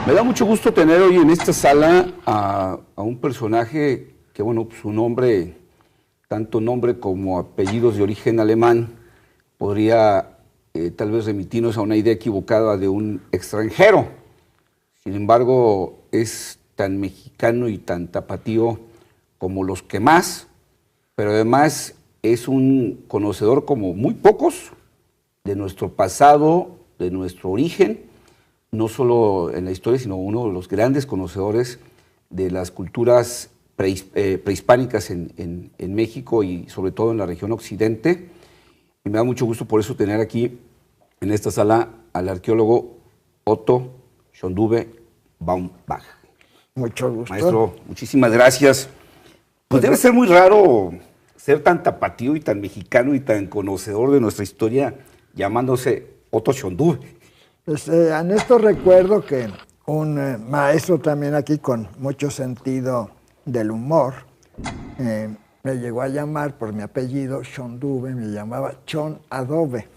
Me da mucho gusto tener hoy en esta sala a un personaje que, bueno, su nombre, tanto nombre como apellidos de origen alemán, podría tal vez remitirnos a una idea equivocada de un extranjero. Sin embargo, es tan mexicano y tan tapatío como los que más, pero además es un conocedor como muy pocos de nuestro pasado, de nuestro origen, no solo en la historia, sino uno de los grandes conocedores de las culturas prehispánicas en México y sobre todo en la región occidente. Y me da mucho gusto por eso tener aquí en esta sala al arqueólogo Otto Schönduwe Baumbach. Mucho gusto. Maestro, muchísimas gracias. Pues debe ser muy raro ser tan tapatío y tan mexicano y tan conocedor de nuestra historia llamándose Otto Schönduwe. Pues, en esto recuerdo que un maestro también aquí con mucho sentido del humor me llegó a llamar por mi apellido Schönduwe, me llamaba Chon Adobe.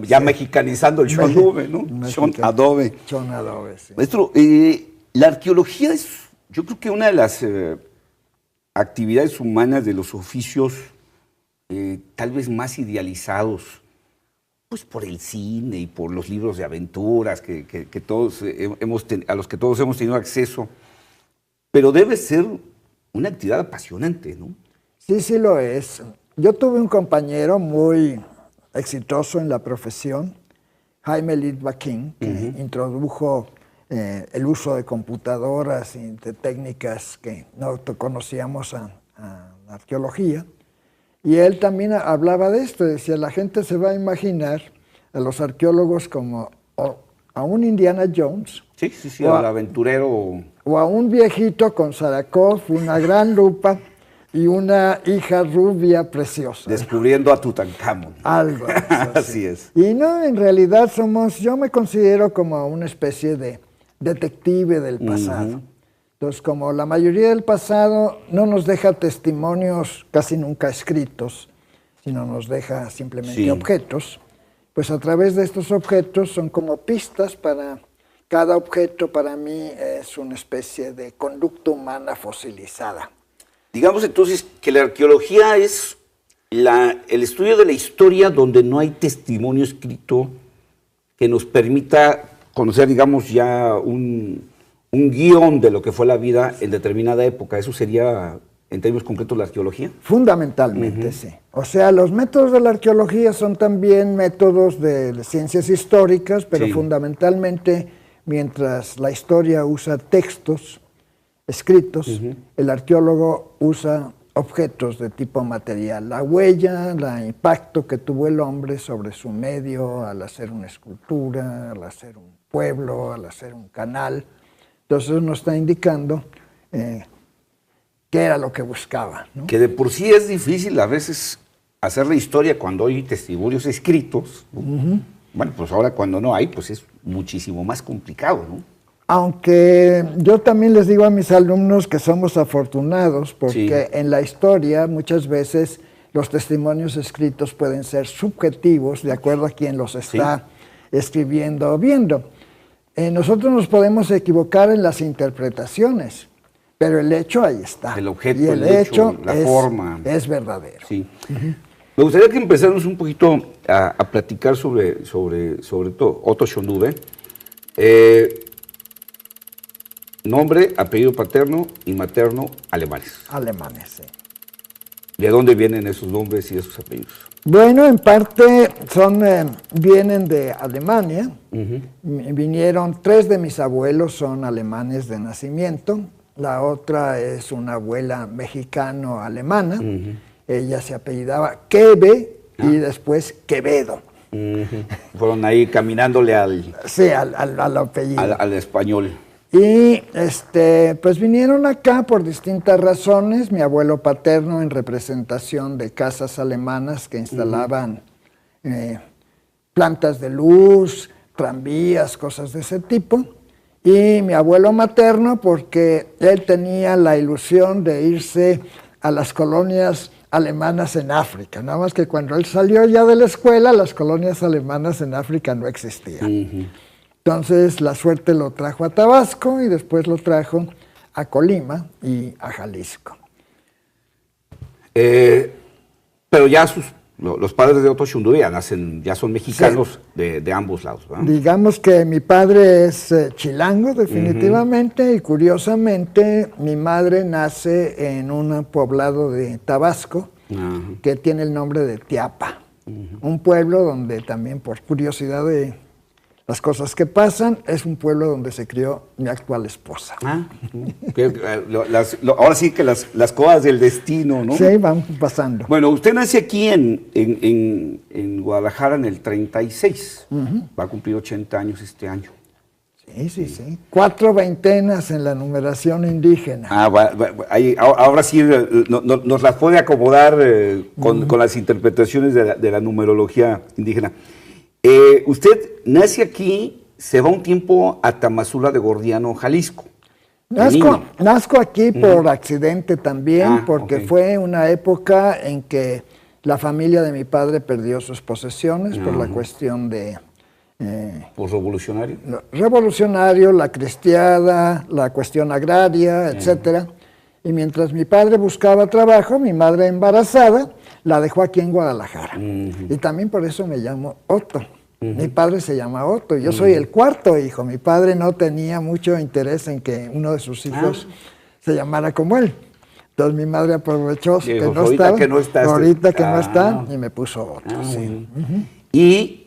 Ya sí. Mexicanizando el Schönduwe, ¿no? Chon Adobe. Chon Adobe, sí. Maestro, la arqueología es, yo creo que una de las actividades humanas, de los oficios tal vez más idealizados, pues por el cine y por los libros de aventuras que todos a los que todos hemos tenido acceso, pero debe ser una actividad apasionante, ¿no? Sí, sí lo es. Yo tuve un compañero muy exitoso en la profesión, Jaime Litvak-King, que introdujo el uso de computadoras y de técnicas que no conocíamos a la arqueología. Y él también hablaba de esto, decía, la gente se va a imaginar a los arqueólogos como a un Indiana Jones. Sí, sí, sí, al aventurero. O a un viejito con Sarakov, una gran lupa y una hija rubia preciosa. Descubriendo a Tutankamón. Algo. Así es. Y no, en realidad yo me considero como una especie de detective del pasado. Entonces, como la mayoría del pasado no nos deja testimonios casi nunca escritos, sino nos deja simplemente objetos, pues a través de estos objetos son como pistas para... Cada objeto para mí es una especie de conducta humana fosilizada. Digamos entonces que la arqueología es el estudio de la historia donde no hay testimonio escrito que nos permita conocer, digamos, ya un guión de lo que fue la vida en determinada época. ¿Eso sería, en términos concretos, la arqueología? Fundamentalmente, sí. O sea, los métodos de la arqueología son también métodos de ciencias históricas, pero fundamentalmente, mientras la historia usa textos escritos, el arqueólogo usa objetos de tipo material. La huella, el impacto que tuvo el hombre sobre su medio al hacer una escultura, al hacer un pueblo, al hacer un canal. Entonces nos está indicando qué era lo que buscaba, ¿no? Que de por sí es difícil a veces hacer la historia cuando hay testimonios escritos. Bueno, pues ahora cuando no hay, pues es muchísimo más complicado, ¿no? Aunque yo también les digo a mis alumnos que somos afortunados porque en la historia muchas veces los testimonios escritos pueden ser subjetivos de acuerdo a quien los está escribiendo o viendo. Nosotros nos podemos equivocar en las interpretaciones, pero el hecho ahí está. El objeto, y el hecho la forma. Es verdadero. Sí. Me gustaría que empezáramos un poquito a platicar sobre todo Otto Schönduwe. Nombre, apellido paterno y materno alemanes. Alemanes, sí. ¿De dónde vienen esos nombres y esos apellidos? Bueno, en parte vienen de Alemania. Vinieron 3 de mis abuelos, son alemanes de nacimiento. La otra es una abuela mexicano-alemana. Ella se apellidaba Kebe y después Quevedo. Fueron ahí caminándole al apellido. Al español. Y pues vinieron acá por distintas razones. Mi abuelo paterno en representación de casas alemanas que instalaban plantas de luz, tranvías, cosas de ese tipo. Y mi abuelo materno porque él tenía la ilusión de irse a las colonias alemanas en África. Nada más que cuando él salió ya de la escuela, las colonias alemanas en África no existían. Entonces la suerte lo trajo a Tabasco y después lo trajo a Colima y a Jalisco. Pero ya los padres de Otto Shunduri ya son mexicanos de ambos lados, ¿verdad? Digamos que mi padre es chilango definitivamente y curiosamente mi madre nace en un poblado de Tabasco que tiene el nombre de Teapa, un pueblo donde también por curiosidad de las cosas que pasan, es un pueblo donde se crió mi actual esposa. Ahora sí que las cosas del destino, ¿no? Sí, van pasando. Bueno, usted nace aquí en Guadalajara en el 36. Va a cumplir 80 años este año. Sí. 4 veintenas en la numeración indígena. Ahora sí nos la puede acomodar con las interpretaciones de la numerología indígena. Usted nace aquí, se va un tiempo a Tamazula de Gordiano, Jalisco. Nazco aquí por accidente también, porque fue una época en que la familia de mi padre perdió sus posesiones por la cuestión de... ¿Por revolucionario? Revolucionario, la cristiada, la cuestión agraria, etcétera. Y mientras mi padre buscaba trabajo, mi madre embarazada la dejó aquí en Guadalajara. Y también por eso me llamo Otto. Mi padre se llama Otto. Yo soy el cuarto hijo. Mi padre no tenía mucho interés en que uno de sus hijos se llamara como él. Entonces mi madre aprovechó que no estaba. Ahorita que no está, y me puso Otto. Y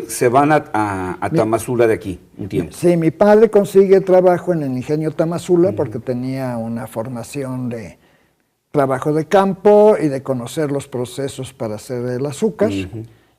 se van a Tamazula de aquí un tiempo. Sí, mi padre consigue trabajo en el ingenio Tamazula porque tenía una formación de trabajo de campo y de conocer los procesos para hacer el azúcar.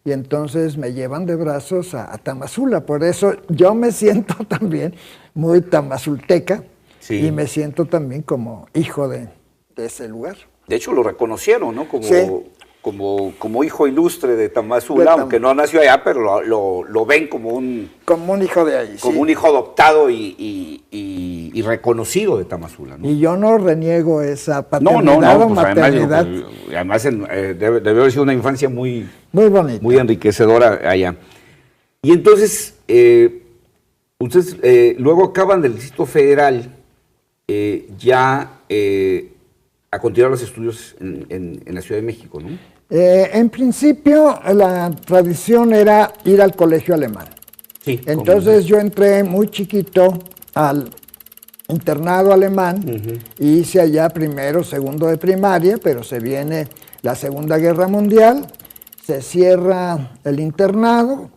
Y entonces me llevan de brazos a Tamazula. Por eso yo me siento también muy tamazulteca y me siento también como hijo de ese lugar. De hecho, lo reconocieron, ¿no? Como hijo ilustre de Tamazula, aunque no nació allá, pero lo ven como un hijo de ahí. Como un hijo adoptado y reconocido de Tamazula, ¿no? Y yo no reniego esa paternidad o maternidad. Además debe haber sido una infancia muy bonita, muy enriquecedora allá. Y entonces, ustedes luego acaban del Distrito Federal a continuar los estudios en la Ciudad de México, ¿no? En principio, la tradición era ir al colegio alemán. Sí, entonces yo entré muy chiquito al internado alemán y hice allá primero, segundo de primaria, pero se viene la Segunda Guerra Mundial, se cierra el internado,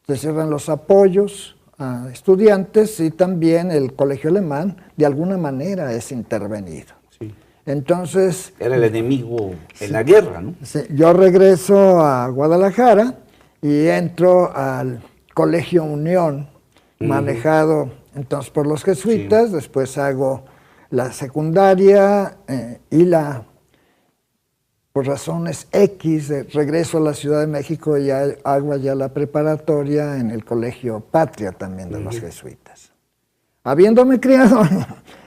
se cierran los apoyos a estudiantes y también el colegio alemán de alguna manera es intervenido. Entonces... Era el enemigo en la guerra, ¿no? Sí, yo regreso a Guadalajara y entro al Colegio Unión, manejado entonces por los jesuitas, después hago la secundaria y por razones X, regreso a la Ciudad de México y hago ya la preparatoria en el Colegio Patria también de los jesuitas. Habiéndome criado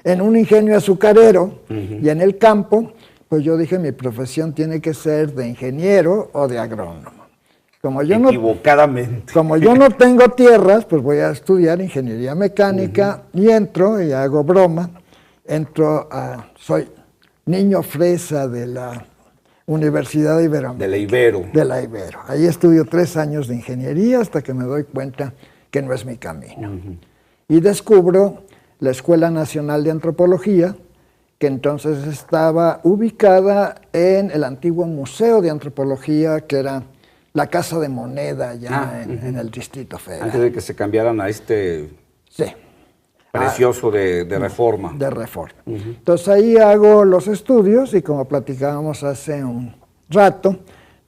en un ingenio azucarero y en el campo, pues yo dije mi profesión tiene que ser de ingeniero o de agrónomo. Equivocadamente. Como yo no tengo tierras, pues voy a estudiar ingeniería mecánica y entro y hago broma. Soy niño fresa de la Universidad Iberoamericana. De la Ibero. De la Ibero. Ahí estudio 3 años de ingeniería hasta que me doy cuenta que no es mi camino. Y descubro la Escuela Nacional de Antropología, que entonces estaba ubicada en el antiguo Museo de Antropología, que era la Casa de Moneda ya en el Distrito Federal. Antes de que se cambiaran a este precioso de Reforma. De Reforma. Entonces ahí hago los estudios y como platicábamos hace un rato,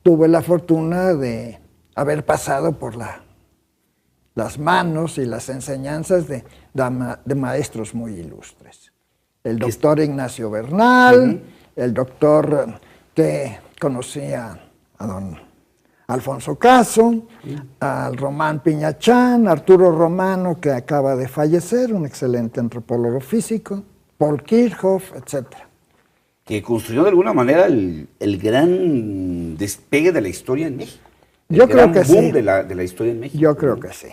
tuve la fortuna de haber pasado por las manos y las enseñanzas de maestros muy ilustres. El doctor Ignacio Bernal, el doctor que conocía a don Alfonso Caso, al Román Piñachán, Arturo Romano, que acaba de fallecer, un excelente antropólogo físico, Paul Kirchhoff, etc. Que construyó de alguna manera el gran despegue de la historia en México. Yo creo que sí. De la historia en México. Yo creo que sí.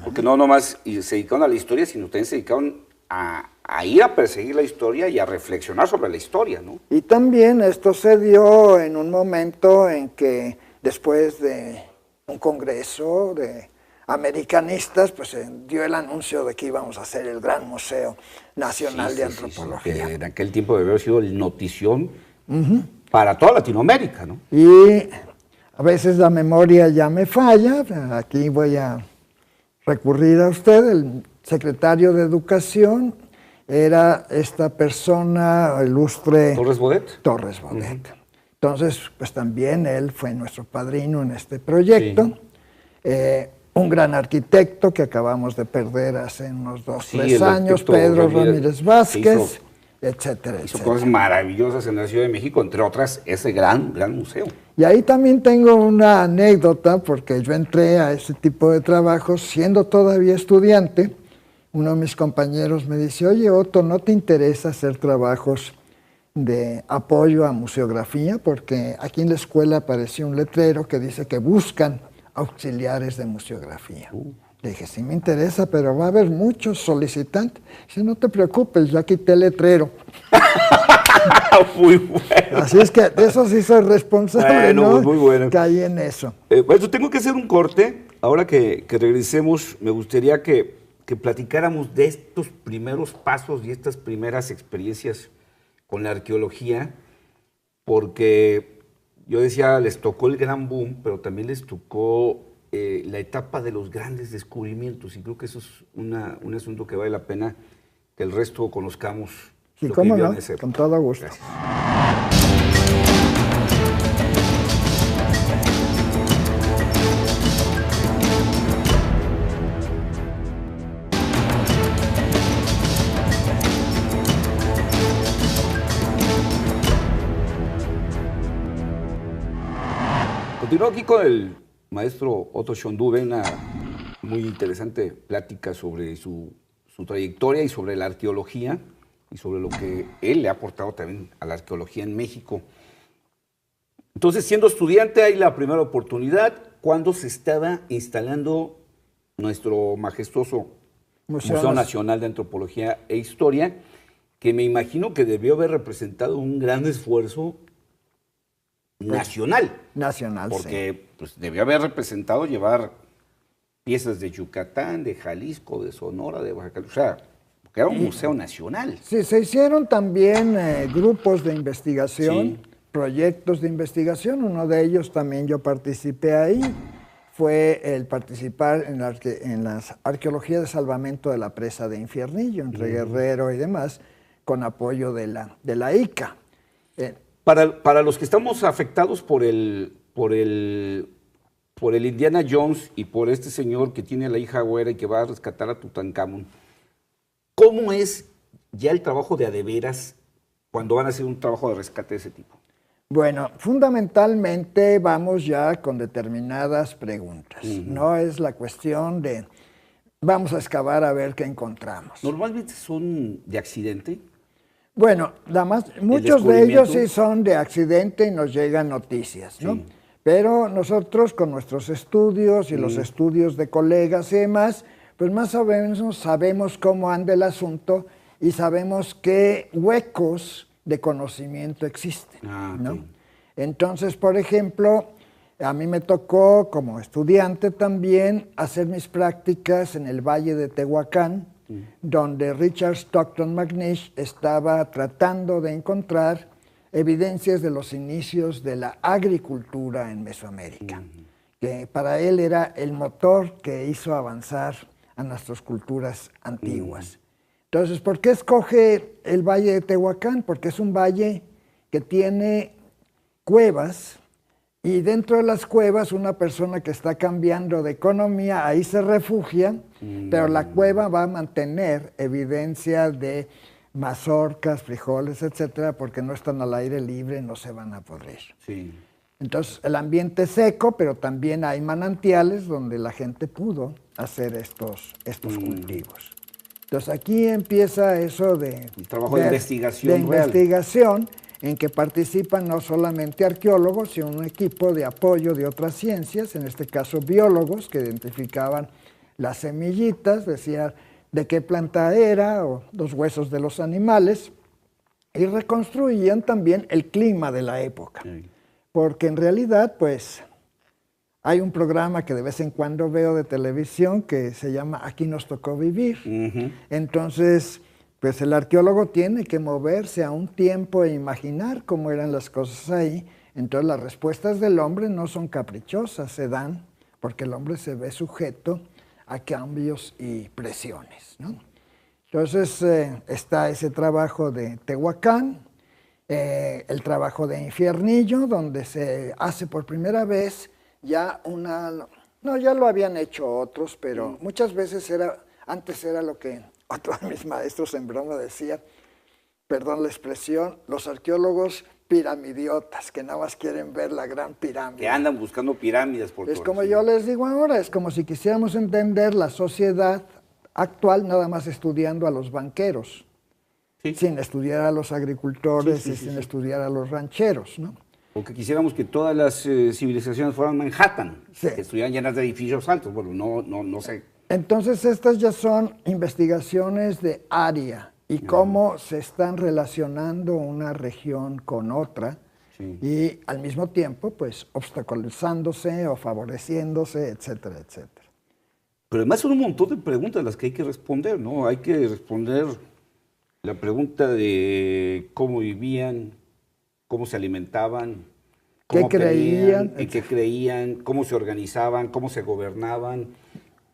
Porque no nomás se dedicaron a la historia, sino también se dedicaron a ir a perseguir la historia y a reflexionar sobre la historia, ¿no? Y también esto se dio en un momento en que después de un congreso de americanistas, pues se dio el anuncio de que íbamos a hacer el Gran Museo Nacional de Antropología. Que en aquel tiempo debió haber sido el notición para toda Latinoamérica, ¿no? Y a veces la memoria ya me falla, aquí voy a recurrir a usted, el secretario de Educación era esta persona ilustre... ¿Torres Bodet? Torres Bodet. Entonces, pues también él fue nuestro padrino en este proyecto. Sí. Un gran arquitecto que acabamos de perder hace unos 2-3 años, Pedro Ramírez Vázquez, etcétera, hizo cosas maravillosas en la Ciudad de México, entre otras ese gran museo. Y ahí también tengo una anécdota, porque yo entré a ese tipo de trabajos siendo todavía estudiante. Uno de mis compañeros me dice, oye Otto, ¿no te interesa hacer trabajos de apoyo a museografía? Porque aquí en la escuela apareció un letrero que dice que buscan auxiliares de museografía. Le dije, sí me interesa, pero va a haber muchos solicitantes. Dice, no te preocupes, ya quité el letrero. Muy bueno. Así es que de eso sí soy responsable, ¿no? Muy bueno. Caí en eso. Bueno, tengo que hacer un corte. Ahora que regresemos, me gustaría que platicáramos de estos primeros pasos y estas primeras experiencias con la arqueología, porque yo decía, les tocó el gran boom, pero también les tocó la etapa de los grandes descubrimientos, y creo que eso es un asunto que vale la pena que el resto conozcamos. Sí, cómo no, con todo gusto. Gracias. Continúo aquí con el maestro Otto Schönduwe, una muy interesante plática sobre su trayectoria y sobre la arqueología y sobre lo que él le ha aportado también a la arqueología en México. Entonces, siendo estudiante, hay la primera oportunidad cuando se estaba instalando nuestro majestuoso Museo Nacional de Antropología e Historia, que me imagino que debió haber representado un gran esfuerzo nacional. Nacional, porque pues, debió haber representado llevar piezas de Yucatán, de Jalisco, de Sonora, de Oaxaca, o sea, porque era un museo nacional. Sí, se hicieron también grupos de investigación, proyectos de investigación, uno de ellos también yo participé ahí, fue el participar en las arqueologías de salvamento de la presa de Infiernillo, entre Guerrero y demás, con apoyo de la ICA. Para los que estamos afectados por el Indiana Jones y por este señor que tiene la hija güera y que va a rescatar a Tutankamón, ¿cómo es ya el trabajo de a de veras cuando van a hacer un trabajo de rescate de ese tipo? Bueno, fundamentalmente vamos ya con determinadas preguntas. No es la cuestión de vamos a excavar a ver qué encontramos. ¿Normalmente son de accidente? Bueno, muchos de ellos sí son de accidente y nos llegan noticias, ¿no? Sí. Pero nosotros con nuestros estudios y los estudios de colegas y demás, pues más o menos sabemos cómo anda el asunto y sabemos qué huecos de conocimiento existen, ¿no? Okay. Entonces, por ejemplo, a mí me tocó como estudiante también hacer mis prácticas en el Valle de Tehuacán, donde Richard Stockton McNish estaba tratando de encontrar evidencias de los inicios de la agricultura en Mesoamérica, que para él era el motor que hizo avanzar a nuestras culturas antiguas. Entonces, ¿por qué escoge el Valle de Tehuacán? Porque es un valle que tiene cuevas, y dentro de las cuevas una persona que está cambiando de economía ahí se refugia, pero la cueva va a mantener evidencia de mazorcas, frijoles, etcétera, porque no están al aire libre, no se van a podrir. Sí. Entonces, el ambiente es seco, pero también hay manantiales donde la gente pudo hacer estos cultivos. Entonces, aquí empieza eso el trabajo de investigación. De investigación, en que participan no solamente arqueólogos, sino un equipo de apoyo de otras ciencias, en este caso biólogos, que identificaban las semillitas, decía de qué planta era o los huesos de los animales, y reconstruían también el clima de la época. Porque en realidad, pues, hay un programa que de vez en cuando veo de televisión que se llama Aquí nos tocó vivir. Entonces, pues el arqueólogo tiene que moverse a un tiempo e imaginar cómo eran las cosas ahí. Entonces las respuestas del hombre no son caprichosas, se dan porque el hombre se ve sujeto a cambios y presiones, ¿no? Entonces está ese trabajo de Tehuacán, el trabajo de Infiernillo, donde se hace por primera vez ya no, ya lo habían hecho otros, pero muchas veces antes era lo que otro de mis maestros en broma decía, perdón la expresión, los arqueólogos piramidiotas, que nada más quieren ver la gran pirámide. Que andan buscando pirámides por Es como yo les digo ahora, es como si quisiéramos entender la sociedad actual nada más estudiando a los banqueros, sin estudiar a los agricultores y sin estudiar a los rancheros, ¿no? O que quisiéramos que todas las civilizaciones fueran Manhattan, que estuvieran llenas de edificios altos. Bueno, no sé. Entonces estas ya son investigaciones de área y cómo se están relacionando una región con otra y al mismo tiempo pues obstaculizándose o favoreciéndose, etcétera, etcétera. Pero además son un montón de preguntas las que hay que responder, ¿no? Hay que responder la pregunta de cómo vivían, cómo se alimentaban, cómo creían, en qué creían, cómo se organizaban, cómo se gobernaban,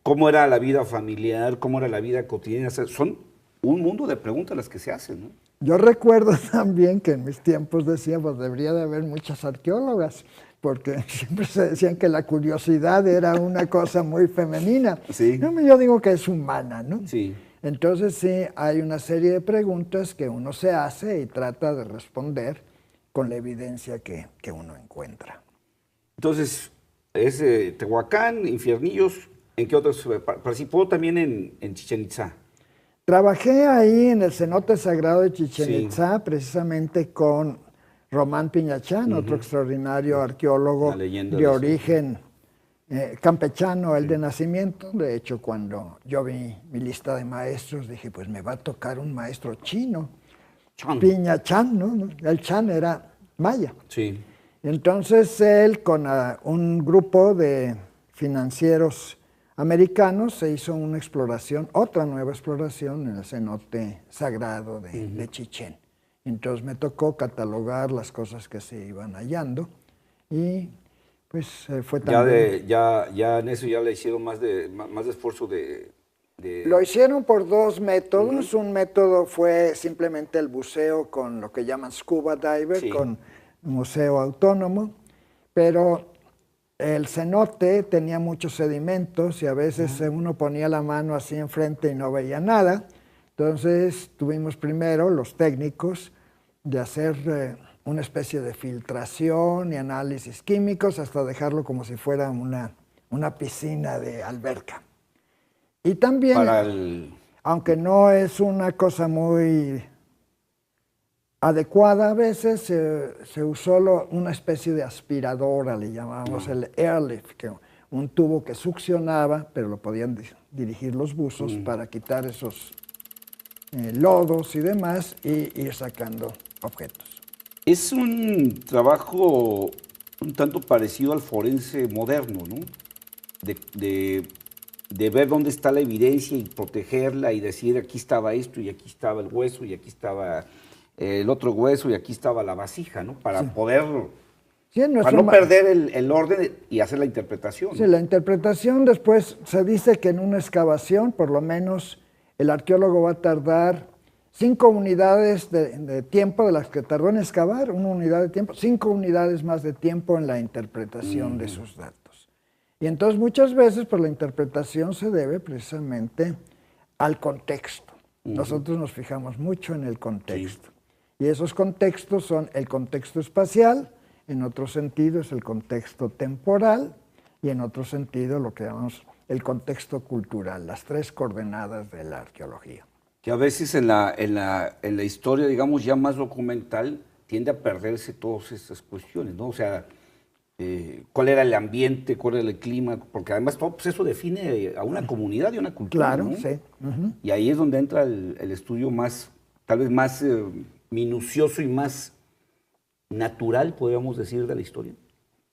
cómo era la vida familiar, cómo era la vida cotidiana. O sea, son un mundo de preguntas las que se hacen, ¿no? Yo recuerdo también que en mis tiempos decíamos, debería de haber muchas arqueólogas, porque siempre se decían que la curiosidad era una cosa muy femenina. Sí. Yo digo que es humana, ¿no? Sí. Entonces sí, hay una serie de preguntas que uno se hace y trata de responder con la evidencia que uno encuentra. Entonces, es Tehuacán, Infiernillos, ¿en qué otros? Participó también en Chichén Itzá. Trabajé ahí en el cenote sagrado de Chichén Itzá, precisamente con Román Piñachán, otro extraordinario arqueólogo de origen campechano, el de nacimiento. De hecho, cuando yo vi mi lista de maestros, dije, pues me va a tocar un maestro chino. Piñachán, ¿no? El Chan era maya. Sí. Entonces él con un grupo de financieros americanos se hizo una exploración, otra nueva exploración en el cenote sagrado de Chichén. Entonces me tocó catalogar las cosas que se iban hallando y pues fue también... Ya en eso ya le hicieron más de esfuerzo de... Lo hicieron por dos métodos. Un método fue simplemente el buceo con lo que llaman scuba diver, con museo autónomo, pero el cenote tenía muchos sedimentos y a veces uno ponía la mano así enfrente y no veía nada. Entonces tuvimos primero los técnicos de hacer una especie de filtración y análisis químicos hasta dejarlo como si fuera una piscina de alberca. Y también, aunque no es una cosa muy adecuada, a veces se usó una especie de aspiradora, le llamábamos el airlift, que un tubo que succionaba, pero lo podían dirigir los buzos para quitar esos lodos y demás y ir sacando objetos. Es un trabajo un tanto parecido al forense moderno, ¿no? De ver dónde está la evidencia y protegerla y decir aquí estaba esto y aquí estaba el hueso y aquí estaba el otro hueso y aquí estaba la vasija, ¿no? Para poder, para no perder el orden y hacer la interpretación, ¿no? Sí, la interpretación después se dice que en una excavación por lo menos el arqueólogo va a tardar 5 unidades de tiempo de las que tardó en excavar, 1 unidad de tiempo, 5 unidades más de tiempo en la interpretación de sus datos. Y entonces muchas veces pues, la interpretación se debe precisamente al contexto. Nosotros nos fijamos mucho en el contexto. Y esos contextos son el contexto espacial, en otro sentido es el contexto temporal y en otro sentido lo que llamamos el contexto cultural, las 3 coordenadas de la arqueología. Que a veces en la historia, digamos, ya más documental, tiende a perderse todas estas cuestiones, ¿no? O sea, cuál era el ambiente, cuál era el clima, porque además todo pues, eso define a una comunidad y una cultura. Claro, ¿no? sí. Y ahí es donde entra el estudio más, tal vez más minucioso y más natural, podríamos decir, de la historia.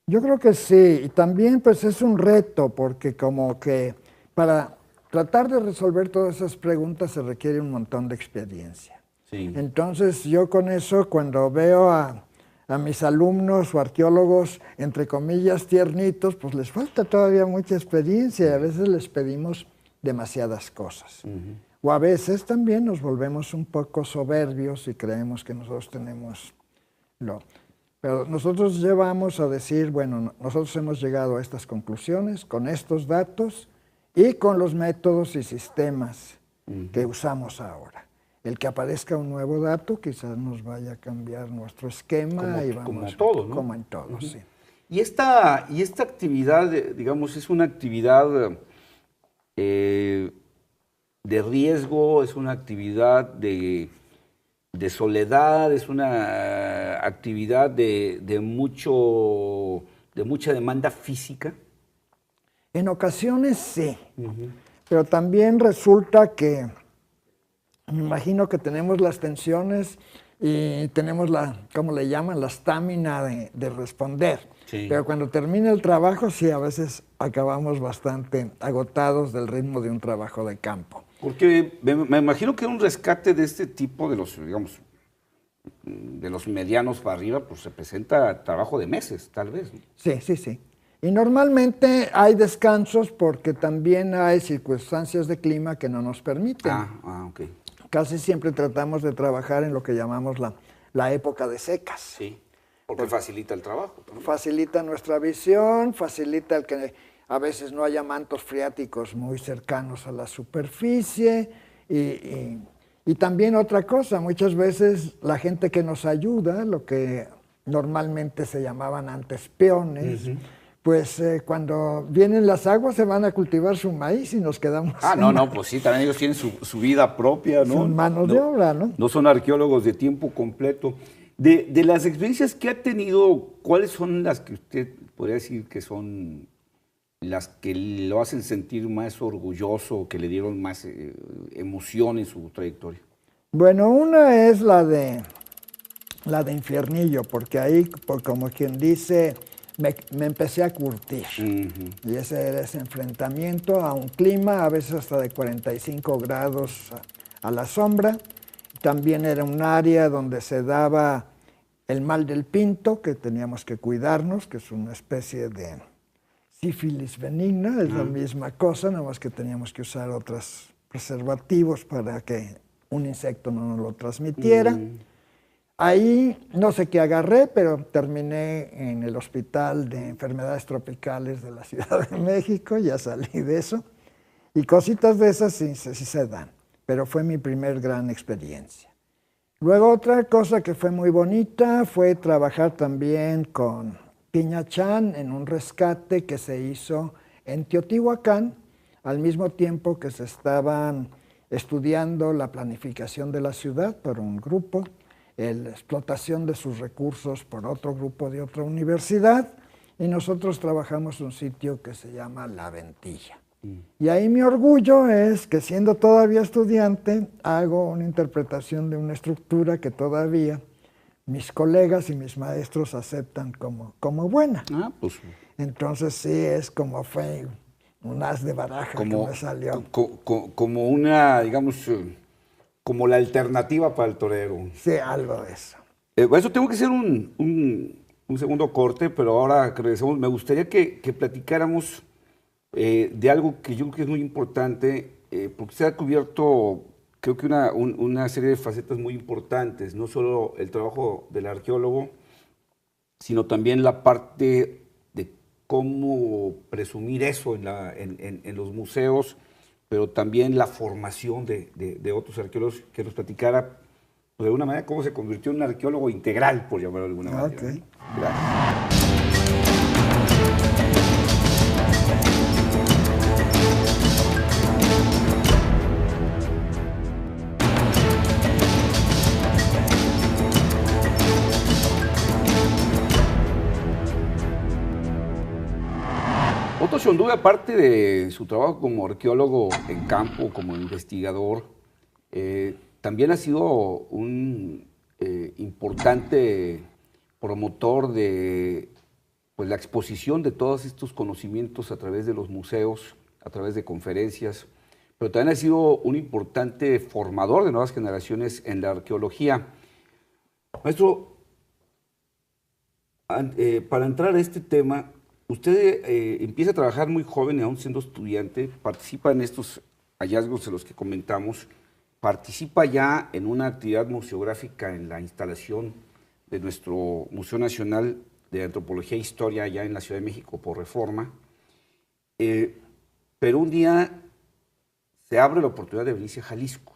Yo creo que sí, y también pues es un reto, porque como que para tratar de resolver todas esas preguntas se requiere un montón de experiencia. Sí. Entonces yo con eso, cuando veo a mis alumnos o arqueólogos, entre comillas, tiernitos, pues les falta todavía mucha experiencia y a veces les pedimos demasiadas cosas. O a veces también nos volvemos un poco soberbios y creemos que nosotros tenemos lo... Pero nosotros llevamos a decir, bueno, nosotros hemos llegado a estas conclusiones con estos datos y con los métodos y sistemas que usamos ahora. El que aparezca un nuevo dato quizás nos vaya a cambiar nuestro esquema y vamos, como todo, ¿no? Como en todo, sí. Y esta actividad, digamos, es una actividad de riesgo, es una actividad de soledad, es una actividad de mucha demanda física. En ocasiones sí, pero también resulta que me imagino que tenemos las tensiones y tenemos ¿cómo le llaman? La estamina de responder. Sí. Pero cuando termina el trabajo, sí, a veces acabamos bastante agotados del ritmo de un trabajo de campo. Porque me imagino que un rescate de este tipo, de los, digamos, de los medianos para arriba, pues representa trabajo de meses, tal vez, ¿no? Sí, sí, sí. Y normalmente hay descansos porque también hay circunstancias de clima que no nos permiten. Ok. Casi siempre tratamos de trabajar en lo que llamamos la época de secas. Sí, porque facilita el trabajo, ¿no? Facilita nuestra visión, facilita el que a veces no haya mantos freáticos muy cercanos a la superficie y también otra cosa, muchas veces la gente que nos ayuda, lo que normalmente se llamaban antes peones, pues cuando vienen las aguas se van a cultivar su maíz y nos quedamos... Pues sí, también ellos tienen su vida propia, ¿no? Son manos de obra, ¿no? No son arqueólogos de tiempo completo. De las experiencias que ha tenido, ¿cuáles son las que usted podría decir que son las que lo hacen sentir más orgulloso, que le dieron más emoción en su trayectoria? Bueno, una es la de Infiernillo, porque ahí, como quien dice... Me empecé a curtir y ese era ese enfrentamiento a un clima, a veces hasta de 45 grados a la sombra. También era un área donde se daba el mal del pinto, que teníamos que cuidarnos, que es una especie de sífilis benigna, es la misma cosa, nada más que teníamos que usar otros preservativos para que un insecto no nos lo transmitiera. Ahí no sé qué agarré, pero terminé en el Hospital de Enfermedades Tropicales de la Ciudad de México, ya salí de eso. Y cositas de esas sí se dan, pero fue mi primer gran experiencia. Luego otra cosa que fue muy bonita fue trabajar también con Piña Chan en un rescate que se hizo en Teotihuacán, al mismo tiempo que se estaban estudiando la planificación de la ciudad por un grupo, la explotación de sus recursos por otro grupo de otra universidad, y nosotros trabajamos en un sitio que se llama La Ventilla. Y ahí mi orgullo es que siendo todavía estudiante, hago una interpretación de una estructura que todavía mis colegas y mis maestros aceptan como buena. Pues. Entonces sí, es como fue un as de baraja que me salió. Como una, digamos... como la alternativa para el torero. Sí, algo de eso. Eso tengo que hacer un segundo corte, pero ahora que regresamos, me gustaría que platicáramos de algo que yo creo que es muy importante, porque se ha cubierto, creo que una serie de facetas muy importantes, no solo el trabajo del arqueólogo, sino también la parte de cómo presumir eso en los museos, pero también la formación de otros arqueólogos, que nos platicara, pues, de alguna manera, cómo se convirtió en un arqueólogo integral, por llamarlo de alguna manera. Okay. Gracias. Otto Shondube, aparte de su trabajo como arqueólogo en campo, como investigador, también ha sido un importante promotor de pues, la exposición de todos estos conocimientos a través de los museos, a través de conferencias, pero también ha sido un importante formador de nuevas generaciones en la arqueología. Maestro, para entrar a este tema, usted empieza a trabajar muy joven, aún siendo estudiante, participa en estos hallazgos de los que comentamos, participa ya en una actividad museográfica en la instalación de nuestro Museo Nacional de Antropología e Historia allá en la Ciudad de México por Reforma, pero un día se abre la oportunidad de venirse a Jalisco.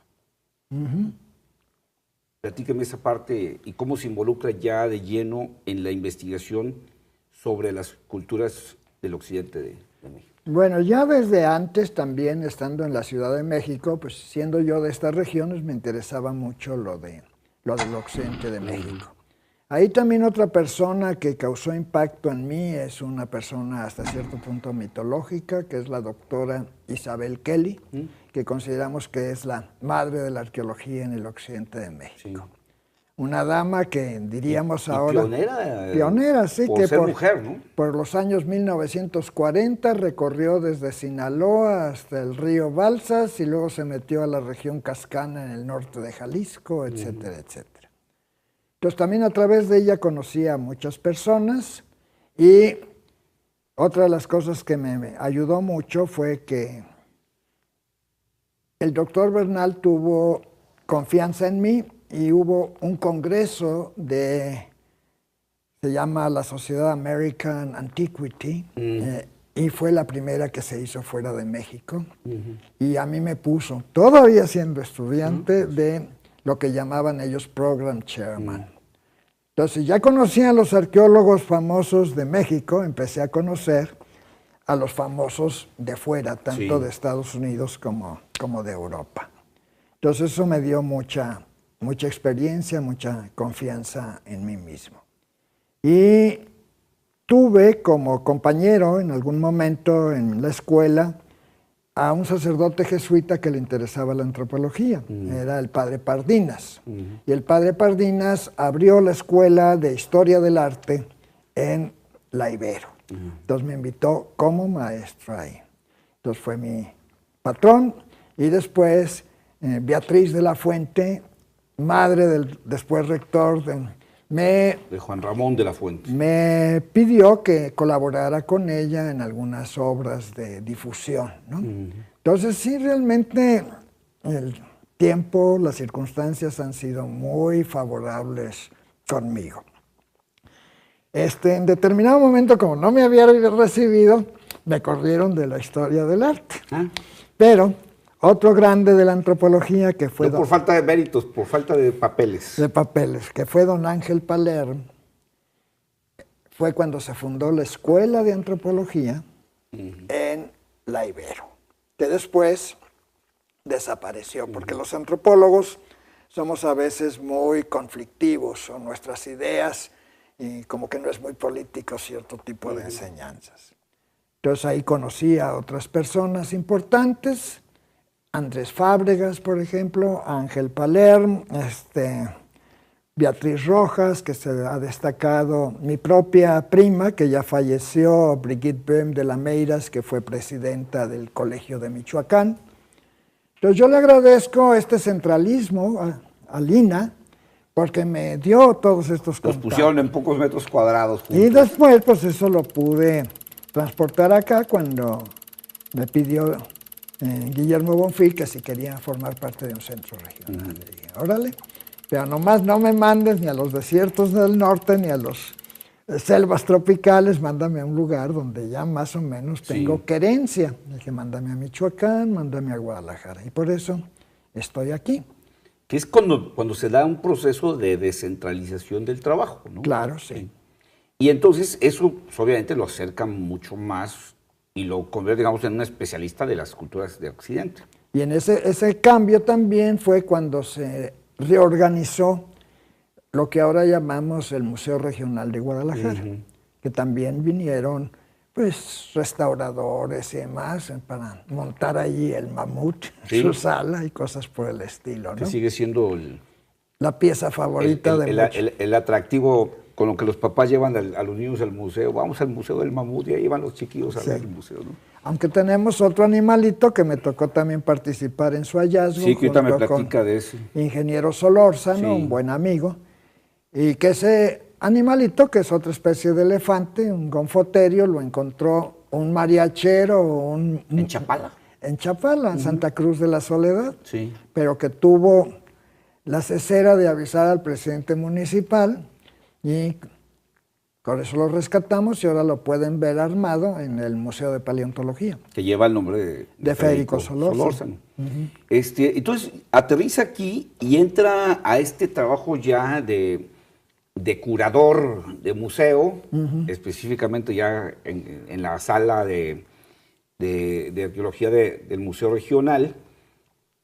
Platíqueme esa parte y cómo se involucra ya de lleno en la investigación sobre las culturas del occidente de México. Bueno, ya desde antes también, estando en la Ciudad de México, pues siendo yo de estas regiones, me interesaba mucho lo del occidente de México. Ahí también otra persona que causó impacto en mí es una persona hasta cierto punto mitológica, que es la doctora Isabel Kelly, que consideramos que es la madre de la arqueología en el occidente de México. Sí. Una dama que diríamos ahora... Pionera. Pionera, sí. Por ser mujer, ¿no? Por los años 1940 recorrió desde Sinaloa hasta el río Balsas y luego se metió a la región Cascana en el norte de Jalisco, etcétera, etcétera. Entonces también a través de ella conocí a muchas personas y otra de las cosas que me ayudó mucho fue que el doctor Bernal tuvo confianza en mí y hubo un congreso se llama la Sociedad American Antiquity, y fue la primera que se hizo fuera de México. Y a mí me puso, todavía siendo estudiante, de lo que llamaban ellos Program Chairman. Entonces ya conocía a los arqueólogos famosos de México, empecé a conocer a los famosos de fuera, tanto de Estados Unidos como de Europa. Entonces eso me dio mucha experiencia, mucha confianza en mí mismo. Y tuve como compañero en algún momento en la escuela a un sacerdote jesuita que le interesaba la antropología, era el padre Pardinas. Y el padre Pardinas abrió la escuela de Historia del Arte en La Ibero. Entonces me invitó como maestro ahí. Entonces fue mi patrón y después Beatriz de la Fuente, madre del después rector de Juan Ramón de la Fuente. Me pidió que colaborara con ella en algunas obras de difusión, ¿no? Entonces sí, realmente el tiempo, las circunstancias han sido muy favorables conmigo. En determinado momento, como no me había recibido, me corrieron de la Historia del Arte. Pero otro grande de la antropología que fue... No por falta de méritos, por falta de papeles. De papeles, que fue don Ángel Palerm, fue cuando se fundó la Escuela de Antropología en La Ibero, que después desapareció, porque los antropólogos somos a veces muy conflictivos, o nuestras ideas, y como que no es muy político cierto tipo de enseñanzas. Entonces ahí conocí a otras personas importantes, Andrés Fábregas, por ejemplo, Ángel Palerm, Beatriz Rojas, que se ha destacado, mi propia prima, que ya falleció, Brigitte Böhm de la Meiras, que fue presidenta del Colegio de Michoacán. Entonces yo le agradezco este centralismo a Lina, porque me dio todos estos contactos. Los pusieron en pocos metros cuadrados juntos. Y después, pues eso lo pude transportar acá cuando me pidió Guillermo Bonfil que si quería formar parte de un centro regional. Le dije, órale, pero nomás no me mandes ni a los desiertos del norte ni a las selvas tropicales, mándame a un lugar donde ya más o menos tengo querencia. Le dije, mándame a Michoacán, mándame a Guadalajara. Y por eso estoy aquí. Que es cuando se da un proceso de descentralización del trabajo, ¿no? Claro, sí. Y entonces eso pues, obviamente lo acerca mucho más y lo convierte, digamos, en un especialista de las culturas de Occidente. Y en ese cambio también fue cuando se reorganizó lo que ahora llamamos el Museo Regional de Guadalajara, que también vinieron pues restauradores y demás para montar allí el mamut, Sí. su sala y cosas por el estilo, Que ¿no? sigue siendo La pieza favorita de muchos. el atractivo con lo que los papás llevan a los niños al museo. Vamos al Museo del Mamut y ahí van los chiquillos a Sí. ver el museo, ¿no? Aunque tenemos otro animalito que me tocó también participar en su hallazgo. Sí, que ahorita me junto platica con de ese. ingeniero Solórzano, Sí. un buen amigo, y que ese animalito, que es otra especie de elefante, un gonfoterio, lo encontró un mariachero, ¿En Chapala? en Chapala, en Santa Cruz de la Soledad, Sí. pero que tuvo la cesera de avisar al presidente municipal y por eso lo rescatamos y ahora lo pueden ver armado en el Museo de Paleontología. Que lleva el nombre De Federico Solórzano. Entonces, aterriza aquí y entra a este trabajo ya de curador de museo, específicamente ya en la sala de arqueología del Museo Regional,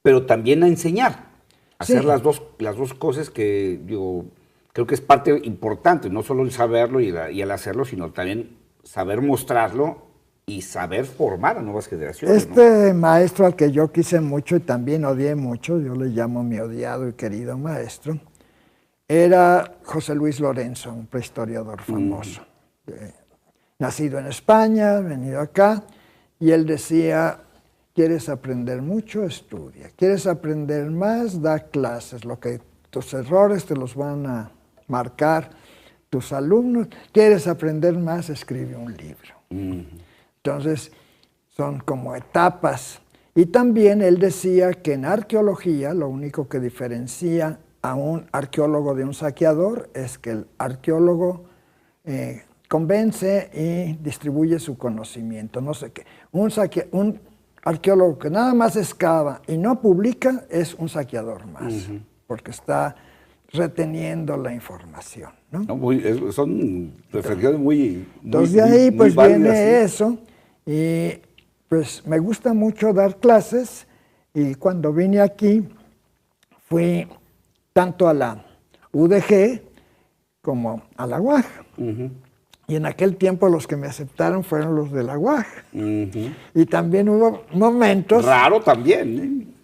pero también a enseñar, a Sí. hacer las dos cosas que digo, creo que es parte importante, no solo el saberlo y el hacerlo, sino también saber mostrarlo y saber formar a nuevas generaciones. ¿no? Este maestro al que yo quise mucho y también odié mucho, yo le llamo mi odiado y querido maestro, era José Luis Lorenzo, un prehistoriador famoso. Nacido en España, venido acá, y él decía, ¿quieres aprender mucho? Estudia. ¿Quieres aprender más? Da clases. Tus errores te los van a marcar tus alumnos. ¿Quieres aprender más? Escribe un libro. Entonces, son como etapas. Y también él decía que en arqueología lo único que diferencia a un arqueólogo de un saqueador es que el arqueólogo convence y distribuye su conocimiento. No sé qué. Un arqueólogo que nada más excava y no publica es un saqueador más, porque está reteniendo la información, ¿no? No, son reflexiones muy Entonces de ahí muy pues válidas, viene sí. eso y pues me gusta mucho dar clases y cuando vine aquí fui tanto a la UDG como a la UAG. Y en aquel tiempo los que me aceptaron fueron los de la UAG. Y también hubo momentos... Raro también,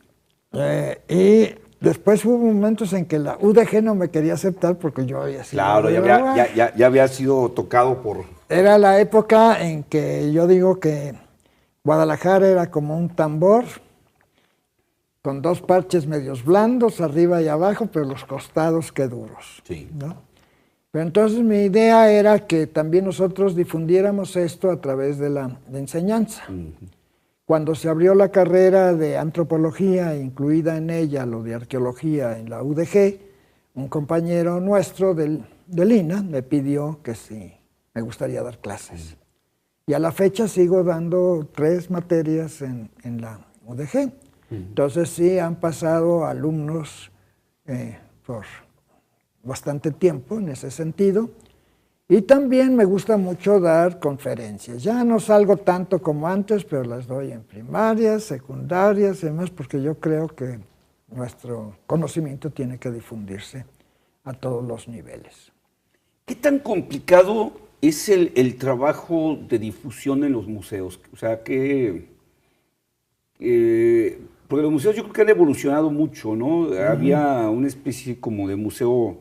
y después hubo momentos en que la UDG no me quería aceptar porque yo había sido Claro, de la UAG. ya había sido tocado por... Era la época en que yo digo que Guadalajara era como un tambor con dos parches medios blandos, arriba y abajo, pero los costados qué duros. Sí. ¿no? Pero entonces mi idea era que también nosotros difundiéramos esto a través de la enseñanza. Cuando se abrió la carrera de antropología, incluida en ella lo de arqueología en la UDG, un compañero nuestro del INA me pidió que sí, me gustaría dar clases. Y a la fecha sigo dando 3 materias en la UDG. Entonces sí han pasado alumnos por bastante tiempo en ese sentido. Y también me gusta mucho dar conferencias. Ya no salgo tanto como antes, pero las doy en primarias, secundarias y demás, porque yo creo que nuestro conocimiento tiene que difundirse a todos los niveles. ¿Qué tan complicado es el trabajo de difusión en los museos? O sea, porque los museos yo creo que han evolucionado mucho, ¿no? Había una especie como de museo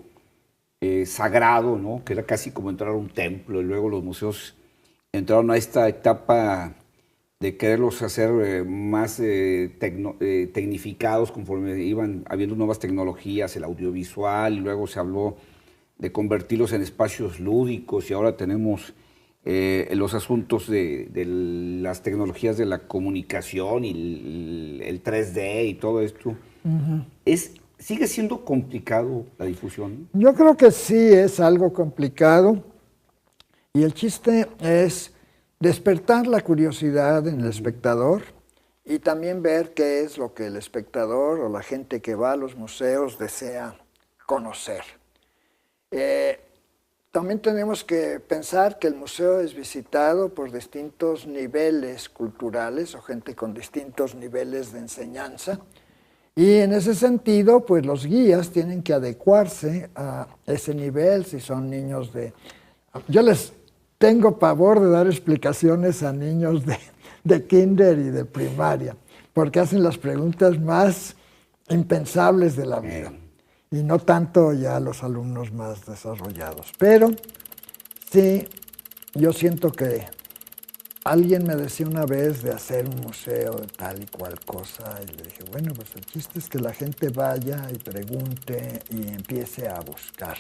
sagrado, ¿no? Que era casi como entrar a un templo, y luego los museos entraron a esta etapa de quererlos hacer más tecnificados conforme iban habiendo nuevas tecnologías, el audiovisual, y luego se habló de convertirlos en espacios lúdicos, y ahora tenemos los asuntos de las tecnologías de la comunicación y el 3D y todo esto. ¿Sigue siendo complicado la difusión? Yo creo que sí es algo complicado y el chiste es despertar la curiosidad en el espectador y también ver qué es lo que el espectador o la gente que va a los museos desea conocer. También tenemos que pensar que el museo es visitado por distintos niveles culturales o gente con distintos niveles de enseñanza. Y en ese sentido, pues los guías tienen que adecuarse a ese nivel, si son niños de... Yo les tengo pavor de dar explicaciones a niños de kinder y de primaria, porque hacen las preguntas más impensables de la vida, y no tanto ya a los alumnos más desarrollados. Pero sí, yo siento que alguien me decía una vez de hacer un museo de tal y cual cosa, y le dije, bueno, pues el chiste es que la gente vaya y pregunte y empiece a buscar.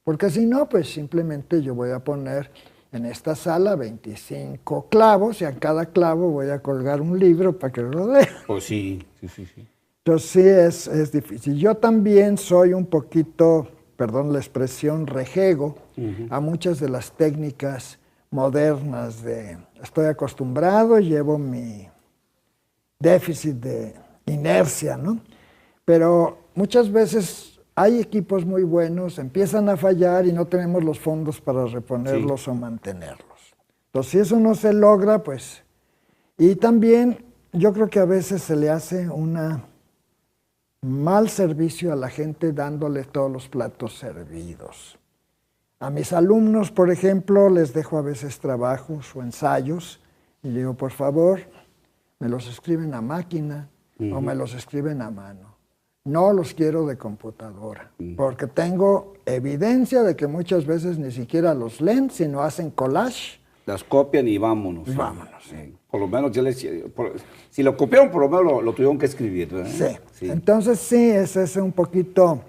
Porque si no, pues simplemente yo voy a poner en esta sala 25 clavos y a cada clavo voy a colgar un libro para que lo lea. Pues sí. Entonces sí es difícil. Yo también soy un poquito, perdón la expresión, rejego a muchas de las técnicas modernas estoy acostumbrado, llevo mi déficit de inercia, ¿no? Pero muchas veces hay equipos muy buenos, empiezan a fallar y no tenemos los fondos para reponerlos o mantenerlos. Entonces, si eso no se logra, pues... Y también yo creo que a veces se le hace un mal servicio a la gente dándole todos los platos servidos. A mis alumnos, por ejemplo, les dejo a veces trabajos o ensayos y digo, por favor, me los escriben a máquina o me los escriben a mano. No los quiero de computadora, porque tengo evidencia de que muchas veces ni siquiera los leen, sino hacen collage. Las copian y vámonos. Y vámonos. Por lo menos, si lo copiaron, por lo menos lo tuvieron que escribir, ¿verdad? Sí. Entonces sí, esa es un poquito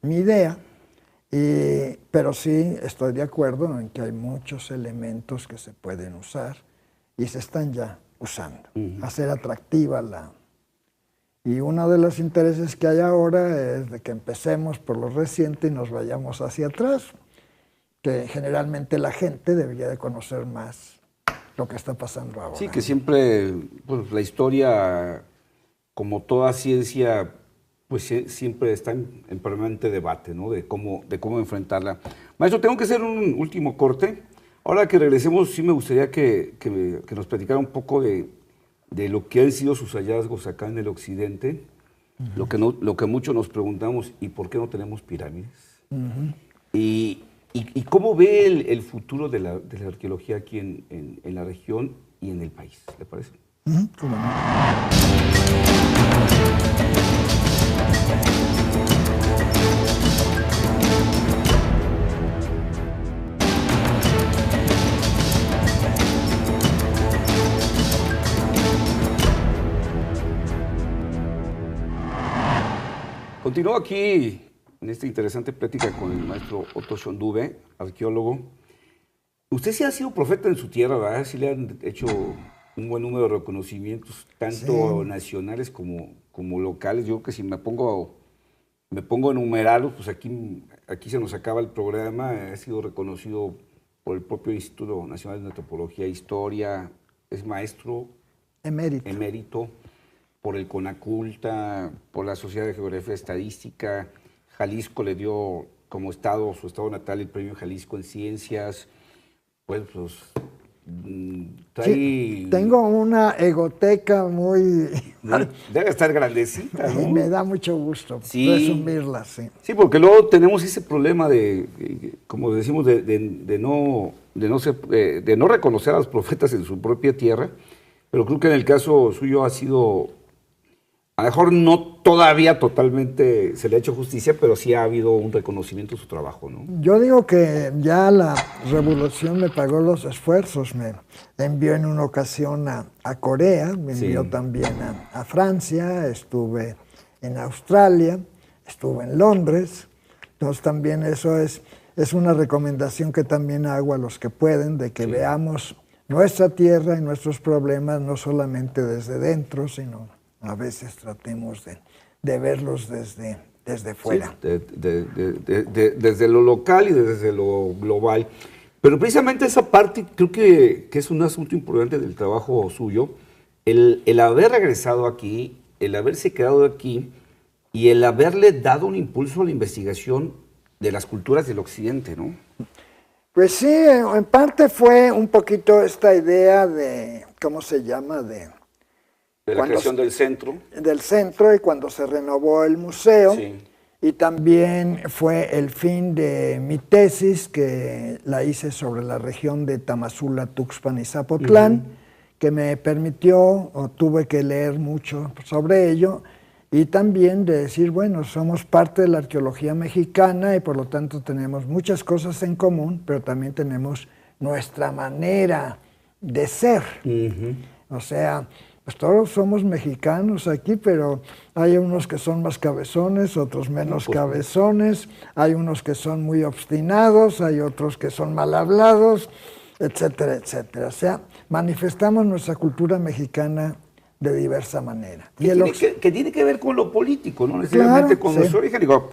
mi idea, pero sí estoy de acuerdo en que hay muchos elementos que se pueden usar y se están ya usando. Hacer atractiva Y uno de los intereses que hay ahora es de que empecemos por lo reciente y nos vayamos hacia atrás, que generalmente la gente debería de conocer más lo que está pasando ahora. Sí, que siempre, pues, la historia, como toda ciencia, pues siempre está en permanente debate, ¿no? De cómo enfrentarla. Maestro, tengo que hacer un último corte. Ahora que regresemos, sí me gustaría que nos platicara un poco de lo que han sido sus hallazgos acá en el occidente, lo que muchos nos preguntamos, ¿y por qué no tenemos pirámides? Y cómo ve el futuro de la arqueología aquí en la región y en el país, ¿le parece? ¿Cómo no? Continúo aquí en esta interesante plática con el maestro Otto Schondube, arqueólogo. Usted sí ha sido profeta en su tierra, ¿verdad? Sí le han hecho un buen número de reconocimientos, tanto nacionales como locales. Yo creo que si me pongo a enumerarlos, pues aquí se nos acaba el programa. Ha sido reconocido por el propio Instituto Nacional de Antropología e Historia, es maestro emérito por el CONACULTA, por la Sociedad de Geografía y Estadística. Jalisco le dio como estado, su estado natal, el premio Jalisco en Ciencias. Pues trae... Sí, tengo una egoteca muy... Debe estar grandecita, ¿no? Y me da mucho gusto resumirla, sí. Sí, porque luego tenemos ese problema de, como decimos, de no reconocer a los profetas en su propia tierra, pero creo que en el caso suyo ha sido... A lo mejor no todavía totalmente se le ha hecho justicia, pero sí ha habido un reconocimiento de su trabajo, ¿no? Yo digo que ya la revolución me pagó los esfuerzos. Me envió en una ocasión a Corea, me envió también a Francia, estuve en Australia, estuve en Londres. Entonces también eso es una recomendación que también hago a los que pueden, de que veamos nuestra tierra y nuestros problemas no solamente desde dentro, sino... A veces tratemos de verlos desde fuera. Sí, desde lo local y desde lo global. Pero precisamente esa parte creo que es un asunto importante del trabajo suyo, el haber regresado aquí, el haberse quedado aquí y el haberle dado un impulso a la investigación de las culturas del occidente, ¿no? Pues sí, en parte fue un poquito esta idea de, ¿cómo se llama?, de la creación del centro. Del centro, y cuando se renovó el museo, Y también fue el fin de mi tesis, que la hice sobre la región de Tamazula, Tuxpan y Zapotlán, que me permitió, o tuve que leer mucho sobre ello, y también de decir, bueno, somos parte de la arqueología mexicana y por lo tanto tenemos muchas cosas en común, pero también tenemos nuestra manera de ser. O sea, pues todos somos mexicanos aquí, pero hay unos que son más cabezones, otros menos cabezones, hay unos que son muy obstinados, hay otros que son mal hablados, etcétera, etcétera. O sea, manifestamos nuestra cultura mexicana de diversa manera. Que tiene que ver con lo político, no necesariamente con nuestro origen. Digo,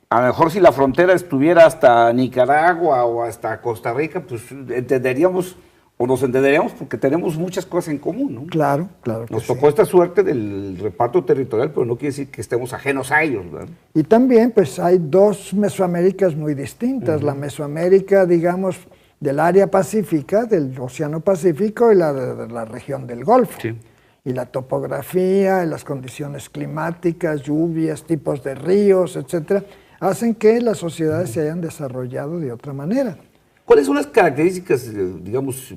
a lo mejor si la frontera estuviera hasta Nicaragua o hasta Costa Rica, pues entenderíamos, o nos entenderíamos porque tenemos muchas cosas en común, ¿no? Claro, claro que nos tocó esta suerte del reparto territorial, pero no quiere decir que estemos ajenos a ellos, ¿verdad? Y también, pues, hay dos Mesoaméricas muy distintas. La Mesoamérica, digamos, del área pacífica, del Océano Pacífico, y la de la región del Golfo. Sí. Y la topografía, y las condiciones climáticas, lluvias, tipos de ríos, etcétera, hacen que las sociedades se hayan desarrollado de otra manera. ¿Cuáles son las características, digamos,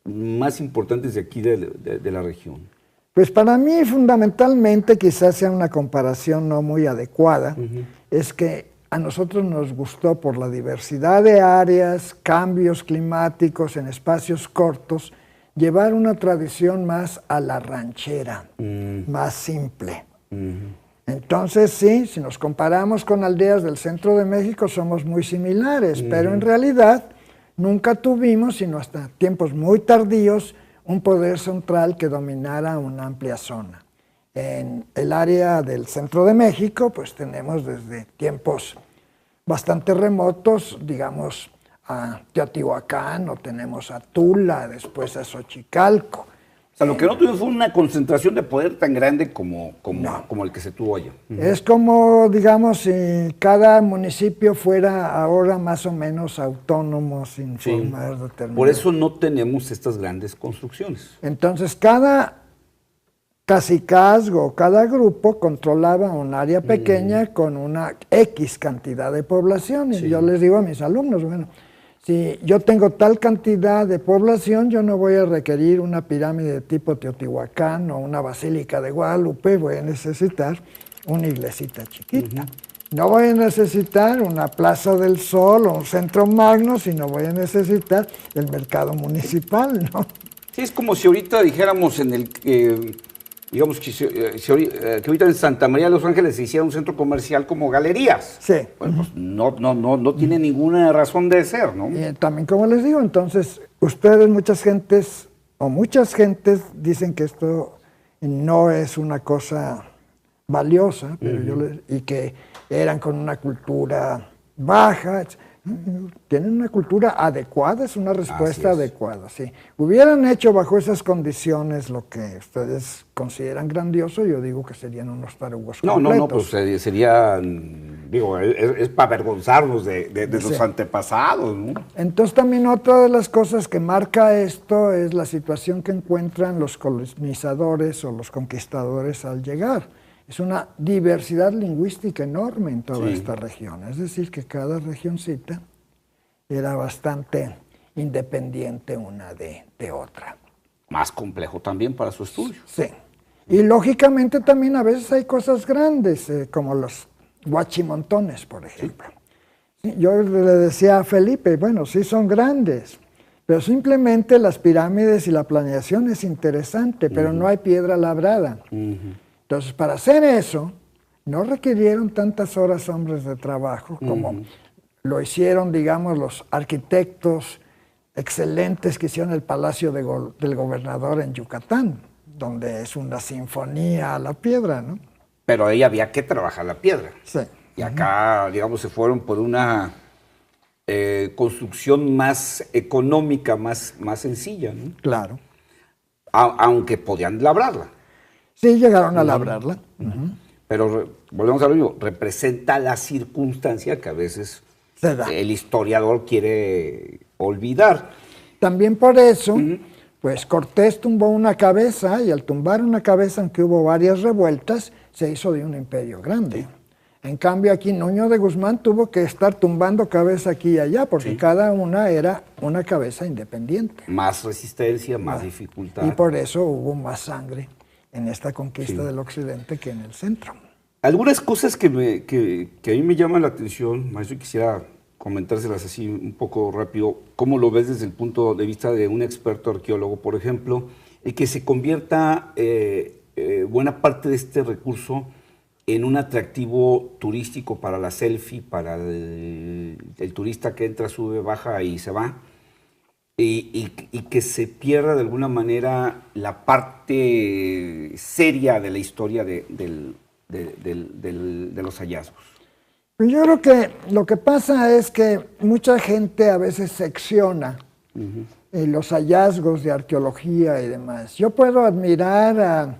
más importantes de aquí de la región? Pues para mí, fundamentalmente, quizás sea una comparación no muy adecuada, es que a nosotros nos gustó por la diversidad de áreas, cambios climáticos en espacios cortos, llevar una tradición más a la ranchera, más simple. Entonces, sí, si nos comparamos con aldeas del centro de México, somos muy similares, pero en realidad nunca tuvimos, sino hasta tiempos muy tardíos, un poder central que dominara una amplia zona. En el área del centro de México, pues tenemos desde tiempos bastante remotos, digamos, a Teotihuacán, o tenemos a Tula, después a Xochicalco. O sea, lo que no tuvimos fue una concentración de poder tan grande como el que se tuvo allá. Es como, digamos, si cada municipio fuera ahora más o menos autónomo, sin formar determinadas. Por eso no tenemos estas grandes construcciones. Entonces, cada cacicazgo, cada grupo controlaba un área pequeña con una X cantidad de población. Y yo les digo a mis alumnos, bueno, si yo tengo tal cantidad de población, yo no voy a requerir una pirámide de tipo Teotihuacán o una basílica de Guadalupe, voy a necesitar una iglesita chiquita. No voy a necesitar una Plaza del Sol o un centro magno, sino voy a necesitar el mercado municipal, ¿no? Sí, es como si ahorita dijéramos en el... digamos que ahorita en Santa María de los Ángeles se hiciera un centro comercial como Galerías. Sí. Bueno, pues no tiene ninguna razón de ser, ¿no? Y también, como les digo, entonces, ustedes, muchas gentes dicen que esto no es una cosa valiosa, pero y que eran con una cultura baja. Tienen una cultura adecuada, es una respuesta adecuada, sí. Hubieran hecho bajo esas condiciones lo que ustedes consideran grandioso, yo digo que serían unos tarugos completos. No, pues sería, digo, es para avergonzarnos de los antepasados, ¿no? Entonces también otra de las cosas que marca esto es la situación que encuentran los colonizadores o los conquistadores al llegar. Es una diversidad lingüística enorme en toda esta región. Es decir, que cada regioncita era bastante independiente una de otra. Más complejo también para su estudio. Sí. Y lógicamente también a veces hay cosas grandes, como los huachimontones, por ejemplo. Sí, yo le decía a Felipe, bueno, sí son grandes, pero simplemente las pirámides y la planeación es interesante, pero no hay piedra labrada. Entonces, para hacer eso, no requirieron tantas horas hombres de trabajo como lo hicieron, digamos, los arquitectos excelentes que hicieron el Palacio del Gobernador en Yucatán, donde es una sinfonía a la piedra, ¿no? Pero ahí había que trabajar la piedra. Sí. Y acá, digamos, se fueron por una construcción más económica, más sencilla, ¿no? Claro. Aunque podían labrarla. Sí, llegaron a labrarla. Pero volvemos a lo mismo, representa la circunstancia que a veces el historiador quiere olvidar. También por eso, pues Cortés tumbó una cabeza, y al tumbar una cabeza, aunque hubo varias revueltas, se hizo de un imperio grande. En cambio aquí Nuño de Guzmán tuvo que estar tumbando cabeza aquí y allá, porque Sí. cada una era una cabeza independiente. Más resistencia, más dificultad. Y por eso hubo más sangre en esta conquista Sí. del occidente que en el centro. Algunas cosas que a mí me llaman la atención, maestro, y quisiera comentárselas así un poco rápido. ¿Cómo lo ves desde el punto de vista de un experto arqueólogo, por ejemplo? El que se convierta buena parte de este recurso en un atractivo turístico para la selfie, para el turista que entra, sube, baja y se va. Y que se pierda de alguna manera la parte seria de la historia de los hallazgos. Pues yo creo que lo que pasa es que mucha gente a veces secciona los hallazgos de arqueología y demás. Yo puedo admirar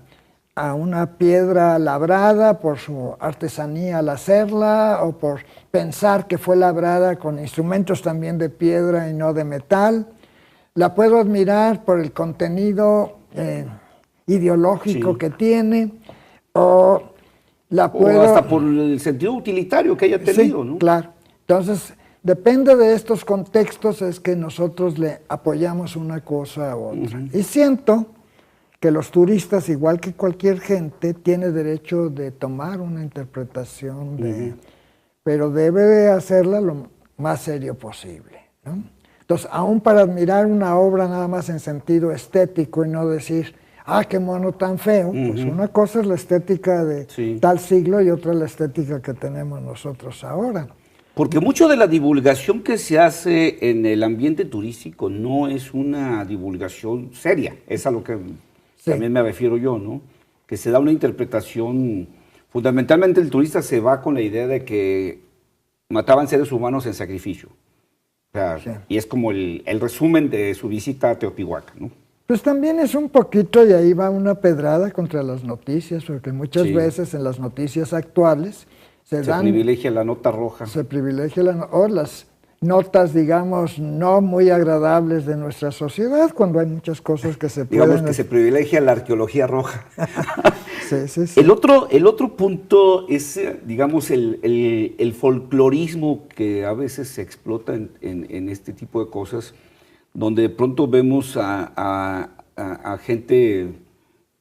a una piedra labrada por su artesanía al hacerla, o por pensar que fue labrada con instrumentos también de piedra y no de metal. La puedo admirar por el contenido ideológico Sí. que tiene, o la puedo... O hasta por el sentido utilitario que haya tenido, Sí, ¿no? claro. Entonces, depende de estos contextos es que nosotros le apoyamos una cosa u otra. Y siento que los turistas, igual que cualquier gente, tiene derecho de tomar una interpretación, pero debe de hacerla lo más serio posible, ¿no? Entonces, aún para admirar una obra nada más en sentido estético y no decir, qué mono tan feo, pues una cosa es la estética de Sí. tal siglo y otra la estética que tenemos nosotros ahora. Porque mucho de la divulgación que se hace en el ambiente turístico no es una divulgación seria, es a lo que también me refiero yo, ¿no? Que se da una interpretación, fundamentalmente el turista se va con la idea de que mataban seres humanos en sacrificio. O sea, y es como el resumen de su visita a Teotihuacán, ¿no? Pues también es un poquito, y ahí va una pedrada contra las noticias, porque muchas Sí. veces en las noticias actuales se privilegia la nota roja. Se privilegia las notas, digamos, no muy agradables de nuestra sociedad, cuando hay muchas cosas que se Digamos pueden... que se privilegia la arqueología roja. Sí, sí, sí. El otro punto es, digamos, el folclorismo que a veces se explota en este tipo de cosas, donde de pronto vemos a gente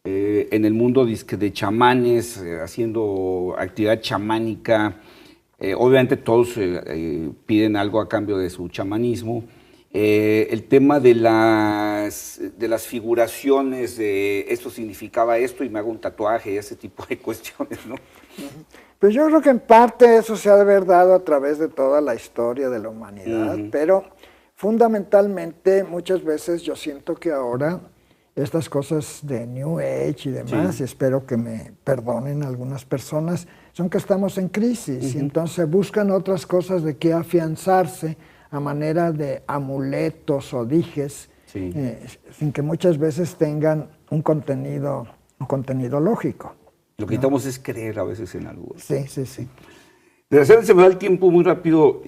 en el mundo de chamanes haciendo actividad chamánica. Obviamente todos piden algo a cambio de su chamanismo. El tema de las figuraciones, de esto significaba esto y me hago un tatuaje y ese tipo de cuestiones, ¿no? Pues yo creo que en parte eso se ha de haber dado a través de toda la historia de la humanidad, pero fundamentalmente muchas veces yo siento que ahora estas cosas de New Age y demás, y espero que me perdonen algunas personas, son que estamos en crisis y entonces buscan otras cosas de que afianzarse a manera de amuletos o dijes, sin que muchas veces tengan un contenido lógico. Lo que necesitamos es creer a veces en algo. Sí, sí, sí. Desgraciadamente se me da el tiempo muy rápido.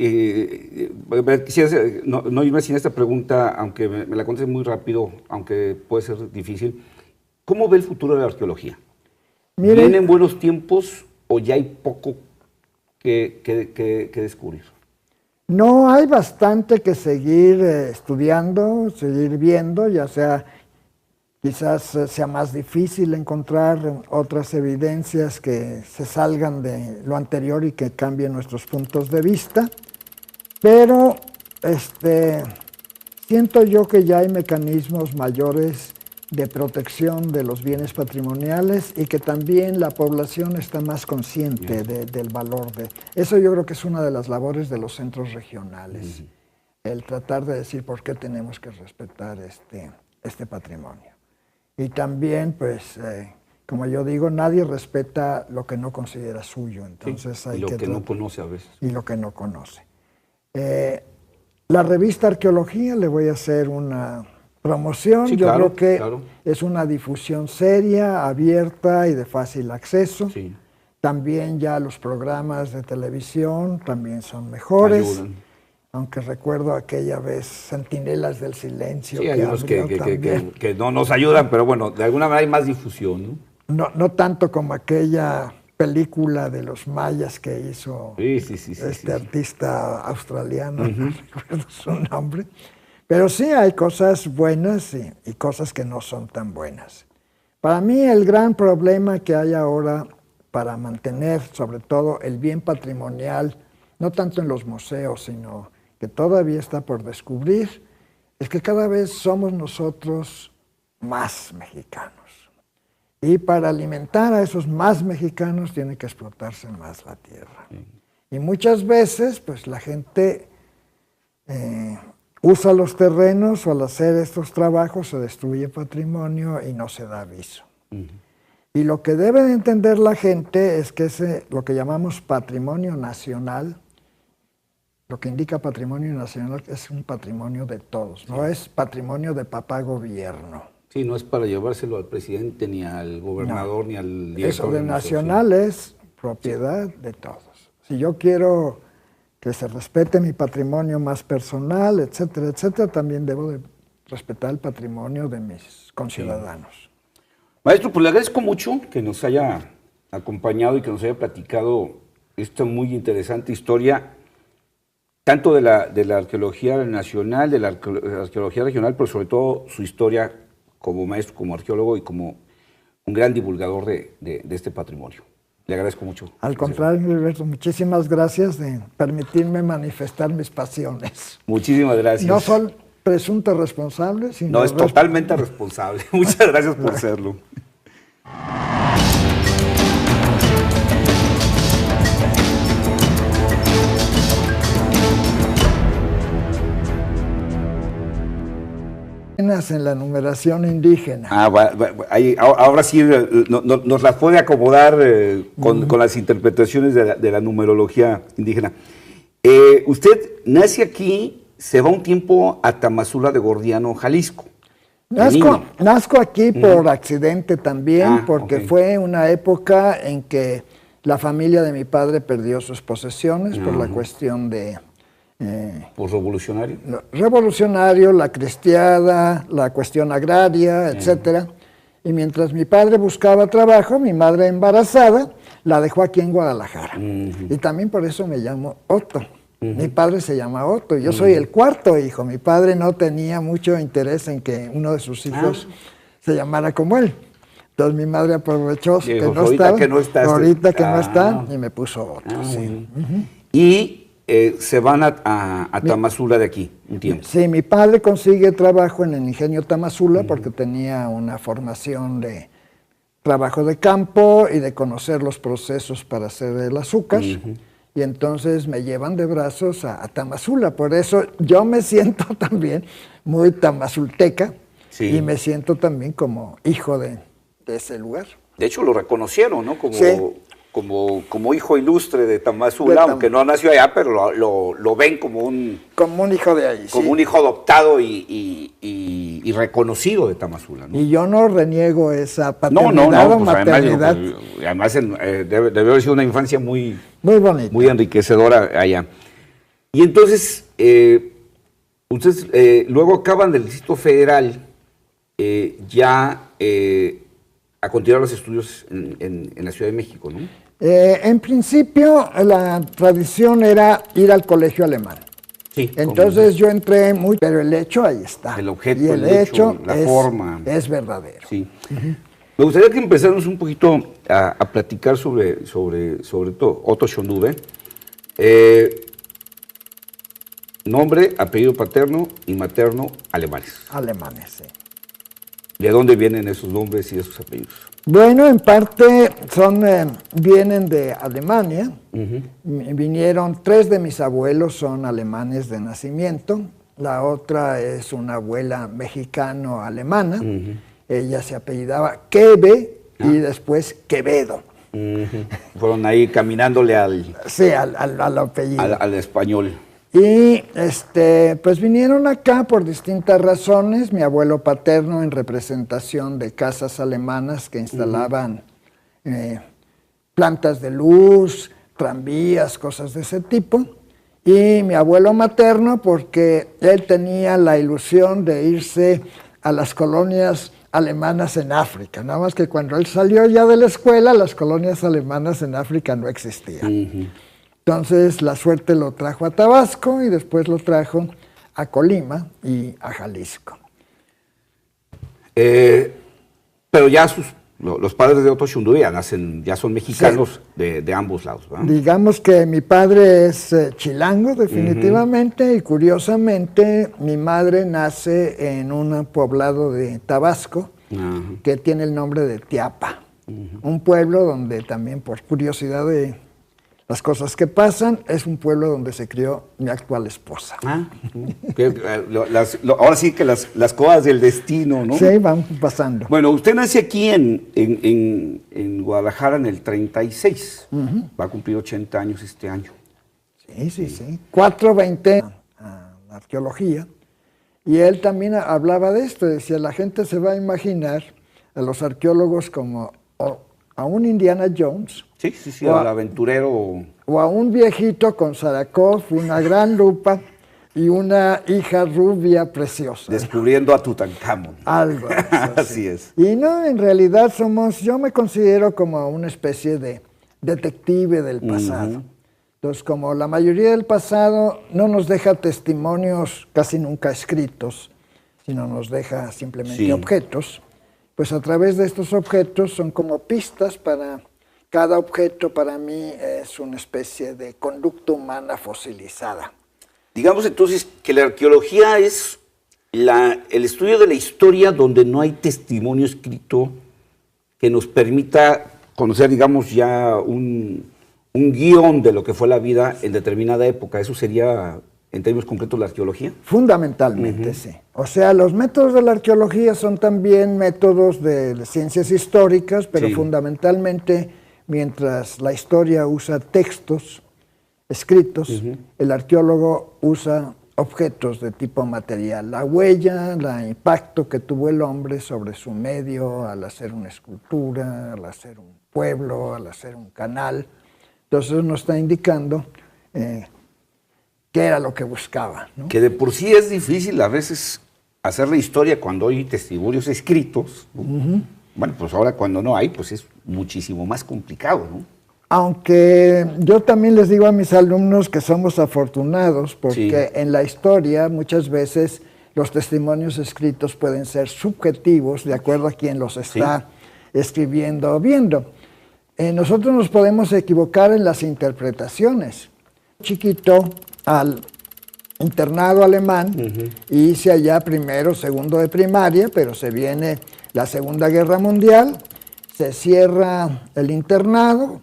Quisiera no irme sin esta pregunta, aunque me la contestes muy rápido, aunque puede ser difícil. ¿Cómo ve el futuro de la arqueología? Miren, ¿Vienen buenos tiempos o ya hay poco que descubrir? no, hay bastante que seguir estudiando, seguir viendo, ya sea quizás sea más difícil encontrar otras evidencias que se salgan de lo anterior y que cambien nuestros puntos de vista, pero siento yo que ya hay mecanismos mayores de protección de los bienes patrimoniales y que también la población está más consciente del valor de... Eso yo creo que es una de las labores de los centros regionales, el tratar de decir por qué tenemos que respetar este patrimonio. Y también, pues, como yo digo, nadie respeta lo que no considera suyo, entonces hay y lo que no conoce a veces. Y lo que no conoce. La revista Arqueología, le voy a hacer una promoción. Sí, yo claro, creo que claro. es una difusión seria, abierta y de fácil acceso. Sí. También ya los programas de televisión también son mejores. Ayudan. Aunque recuerdo aquella vez Centinelas del Silencio. Sí, hay unos también. que no nos ayudan, pero bueno, de alguna manera hay más difusión, ¿no? No tanto como aquella película de los mayas que hizo sí. artista australiano, no recuerdo su nombre. Pero sí hay cosas buenas y cosas que no son tan buenas. Para mí el gran problema que hay ahora para mantener sobre todo el bien patrimonial, no tanto en los museos, sino que todavía está por descubrir, es que cada vez somos nosotros más mexicanos. Y para alimentar a esos más mexicanos tiene que explotarse más la tierra. Y muchas veces pues la gente usa los terrenos o al hacer estos trabajos se destruye patrimonio y no se da aviso. Y lo que debe de entender la gente es que lo que llamamos patrimonio nacional, lo que indica patrimonio nacional es un patrimonio de todos, no es patrimonio de papá gobierno. Sí, no es para llevárselo al presidente, ni al gobernador, ni al director. Eso de nacional es propiedad de todos. Si yo quiero que se respete mi patrimonio más personal, etcétera, etcétera, también debo de respetar el patrimonio de mis conciudadanos. Maestro, pues le agradezco mucho que nos haya acompañado y que nos haya platicado esta muy interesante historia, tanto de la arqueología nacional, de la arqueología regional, pero sobre todo su historia como maestro, como arqueólogo y como un gran divulgador de este patrimonio. Le agradezco mucho. Al contrario, Gilberto, muchísimas gracias de permitirme manifestar mis pasiones. Muchísimas gracias. No son presuntos responsables, sino... No, es totalmente responsable. Muchas gracias por serlo. En la numeración indígena. Ahora sí nos la puede acomodar con las interpretaciones de la numerología indígena. Usted nace aquí, se va un tiempo a Tamazula de Gordiano, Jalisco. Nazco aquí por accidente también, porque fue una época en que la familia de mi padre perdió sus posesiones por la cuestión de... ¿Por revolucionario? Revolucionario, la cristiada, la cuestión agraria, etcétera. Y mientras mi padre buscaba trabajo, mi madre embarazada la dejó aquí en Guadalajara. Y también por eso me llamo Otto. Mi padre se llama Otto, yo soy el cuarto hijo. Mi padre no tenía mucho interés en que uno de sus hijos se llamara como él. Entonces mi madre aprovechó que no estaba, ahorita que no está, y me puso Otto. Y se van a Tamazula de aquí un tiempo. Sí, mi padre consigue trabajo en el ingenio Tamazula porque tenía una formación de trabajo de campo y de conocer los procesos para hacer el azúcar. Y entonces me llevan de brazos a Tamazula. Por eso yo me siento también muy tamazulteca y me siento también como hijo de ese lugar. De hecho, lo reconocieron, ¿no? Como hijo ilustre de Tamazula, aunque no nació allá, pero lo ven como un hijo de ahí. Como un hijo adoptado y reconocido de Tamazula, ¿no? Y yo no reniego esa paternidad o maternidad. Además debe haber sido una infancia muy bonita, muy enriquecedora allá. Y entonces, ustedes luego acaban del Distrito Federal a continuar los estudios en la Ciudad de México, ¿no? En principio, la tradición era ir al colegio alemán. Sí, entonces yo entré pero el hecho ahí está. El objeto, y el hecho la forma. Es verdadero. Sí. Me gustaría que empezáramos un poquito a platicar sobre todo Otto Schöndude. Nombre, apellido paterno y materno alemanes. Alemanes, sí. ¿De dónde vienen esos nombres y esos apellidos? Bueno, en parte vienen de Alemania. Vinieron 3 de mis abuelos, son alemanes de nacimiento. La otra es una abuela mexicano-alemana. Ella se apellidaba Kebe y después Quevedo. Fueron ahí caminándole al apellido. Al español. Y pues vinieron acá por distintas razones. Mi abuelo paterno en representación de casas alemanas que instalaban plantas de luz, tranvías, cosas de ese tipo. Y mi abuelo materno porque él tenía la ilusión de irse a las colonias alemanas en África, nada más que cuando él salió ya de la escuela, las colonias alemanas en África no existían. Entonces la suerte lo trajo a Tabasco y después lo trajo a Colima y a Jalisco. Pero ya los padres de Otto Shundue ya son mexicanos de ambos lados, ¿verdad? Digamos que mi padre es chilango, definitivamente, y curiosamente mi madre nace en un poblado de Tabasco que tiene el nombre de Teapa, un pueblo donde también, por curiosidad de las cosas que pasan, es un pueblo donde se crió mi actual esposa. Ahora sí que las cosas del destino, ¿no? Sí, van pasando. Bueno, usted nace aquí en Guadalajara en el 36. Va a cumplir 80 años este año. Sí. 420 a la arqueología. Y él también hablaba de esto. Decía, la gente se va a imaginar a los arqueólogos como a un Indiana Jones. Sí, al aventurero. O a un viejito con Sarakov, una gran lupa y una hija rubia preciosa. Descubriendo a Tutankamón. Algo. Así es. Y no, en realidad yo me considero como una especie de detective del pasado. Entonces, como la mayoría del pasado no nos deja testimonios casi nunca escritos, sino nos deja simplemente objetos, pues a través de estos objetos son como pistas para... Cada objeto para mí es una especie de conducta humana fosilizada. Digamos entonces que la arqueología es el estudio de la historia donde no hay testimonio escrito que nos permita conocer, digamos, ya un guión de lo que fue la vida en determinada época. ¿Eso sería, en términos concretos, la arqueología? Fundamentalmente, sí. O sea, los métodos de la arqueología son también métodos de ciencias históricas, pero fundamentalmente... Mientras la historia usa textos escritos, el arqueólogo usa objetos de tipo material. La huella, el impacto que tuvo el hombre sobre su medio al hacer una escultura, al hacer un pueblo, al hacer un canal. Entonces nos está indicando qué era lo que buscaba, ¿no? Que de por sí es difícil a veces hacer la historia cuando hay testimonios escritos. Bueno, pues ahora cuando no hay, pues es muchísimo más complicado, ¿no? Aunque yo también les digo a mis alumnos que somos afortunados, porque en la historia muchas veces los testimonios escritos pueden ser subjetivos de acuerdo a quien los está escribiendo o viendo. Nosotros nos podemos equivocar en las interpretaciones. Chiquito al internado alemán, y hice allá primero, segundo de primaria, pero se viene la Segunda Guerra Mundial, se cierra el internado,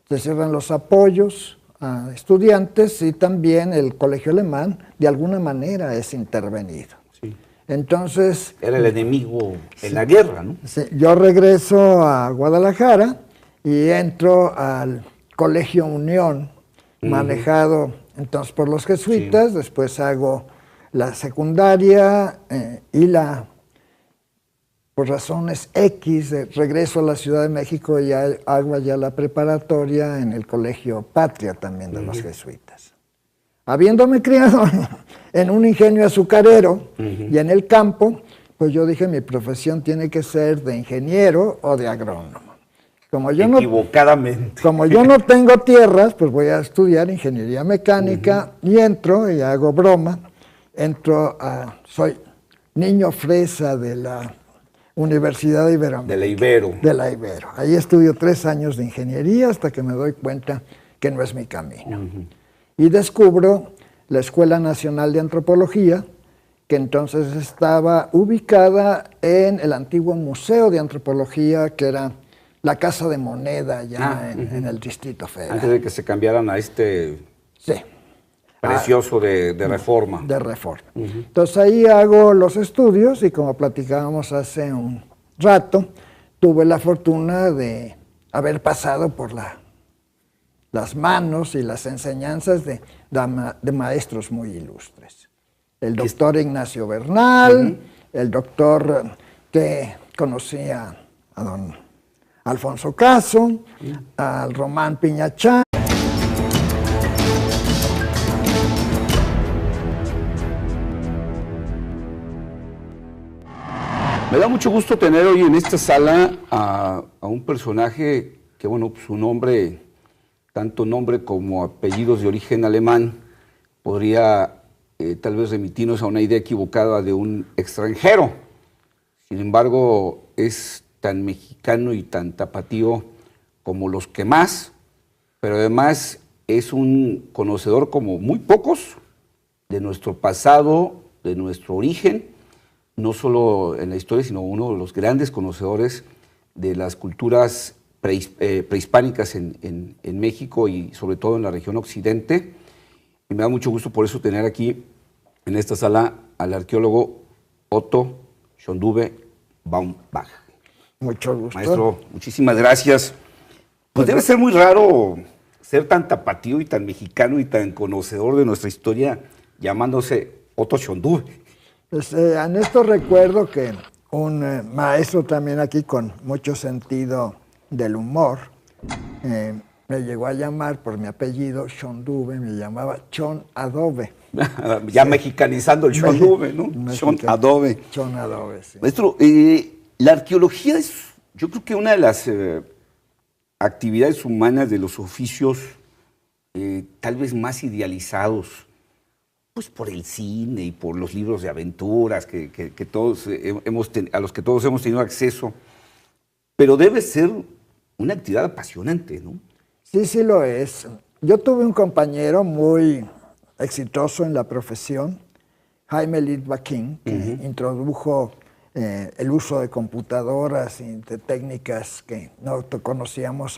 se cierran los apoyos a estudiantes y también el colegio alemán de alguna manera es intervenido. Entonces... Era el enemigo en la guerra, ¿no? Yo regreso a Guadalajara y entro al Colegio Unión, manejado entonces por los jesuitas, después hago la secundaria y por razones X, regreso a la Ciudad de México y hago allá la preparatoria en el Colegio Patria también de los jesuitas. Habiéndome criado en un ingenio azucarero y en el campo, pues yo dije mi profesión tiene que ser de ingeniero o de agrónomo. Equivocadamente. Como yo no tengo tierras, pues voy a estudiar ingeniería mecánica y entro, y hago broma, soy niño fresa de la Universidad Iberoamericana. De la Ibero. De la Ibero. Ahí estudio 3 años de ingeniería hasta que me doy cuenta que no es mi camino. Y descubro la Escuela Nacional de Antropología, que entonces estaba ubicada en el antiguo Museo de Antropología, que era la Casa de Moneda ya en el Distrito Federal. Antes de que se cambiaran a este precioso de Reforma. De Reforma. Entonces ahí hago los estudios y como platicábamos hace un rato, tuve la fortuna de haber pasado por las manos y las enseñanzas de maestros muy ilustres. El doctor Ignacio Bernal, el doctor que conocía a don Alfonso Caso, al Román Piñachán. Me da mucho gusto tener hoy en esta sala a un personaje que, bueno, su nombre, tanto nombre como apellidos de origen alemán, podría tal vez remitirnos a una idea equivocada de un extranjero. Sin embargo, es tan mexicano y tan tapatío como los que más, pero además es un conocedor como muy pocos de nuestro pasado, de nuestro origen, no solo en la historia, sino uno de los grandes conocedores de las culturas prehispánicas en México y sobre todo en la región occidente. Y me da mucho gusto por eso tener aquí en esta sala al arqueólogo Otto Schönduwe Baumbach. Mucho gusto. Maestro, muchísimas gracias. Pues debe ser muy raro ser tan tapatío y tan mexicano y tan conocedor de nuestra historia llamándose Otto Schönduwe. Pues, en esto recuerdo que un maestro también aquí con mucho sentido del humor me llegó a llamar por mi apellido Schönduwe, me llamaba Chon Adobe. Ya sí. Mexicanizando el Schönduwe, ¿no? Chon Adobe. Chon Adobe, sí. Maestro, la arqueología es, yo creo que una de las actividades humanas, de los oficios tal vez más idealizados, pues por el cine y por los libros de aventuras que todos a los que todos hemos tenido acceso, pero debe ser una actividad apasionante, ¿no? Sí, sí lo es. Yo tuve un compañero muy exitoso en la profesión, Jaime Litvakín, que introdujo el uso de computadoras y de técnicas que no conocíamos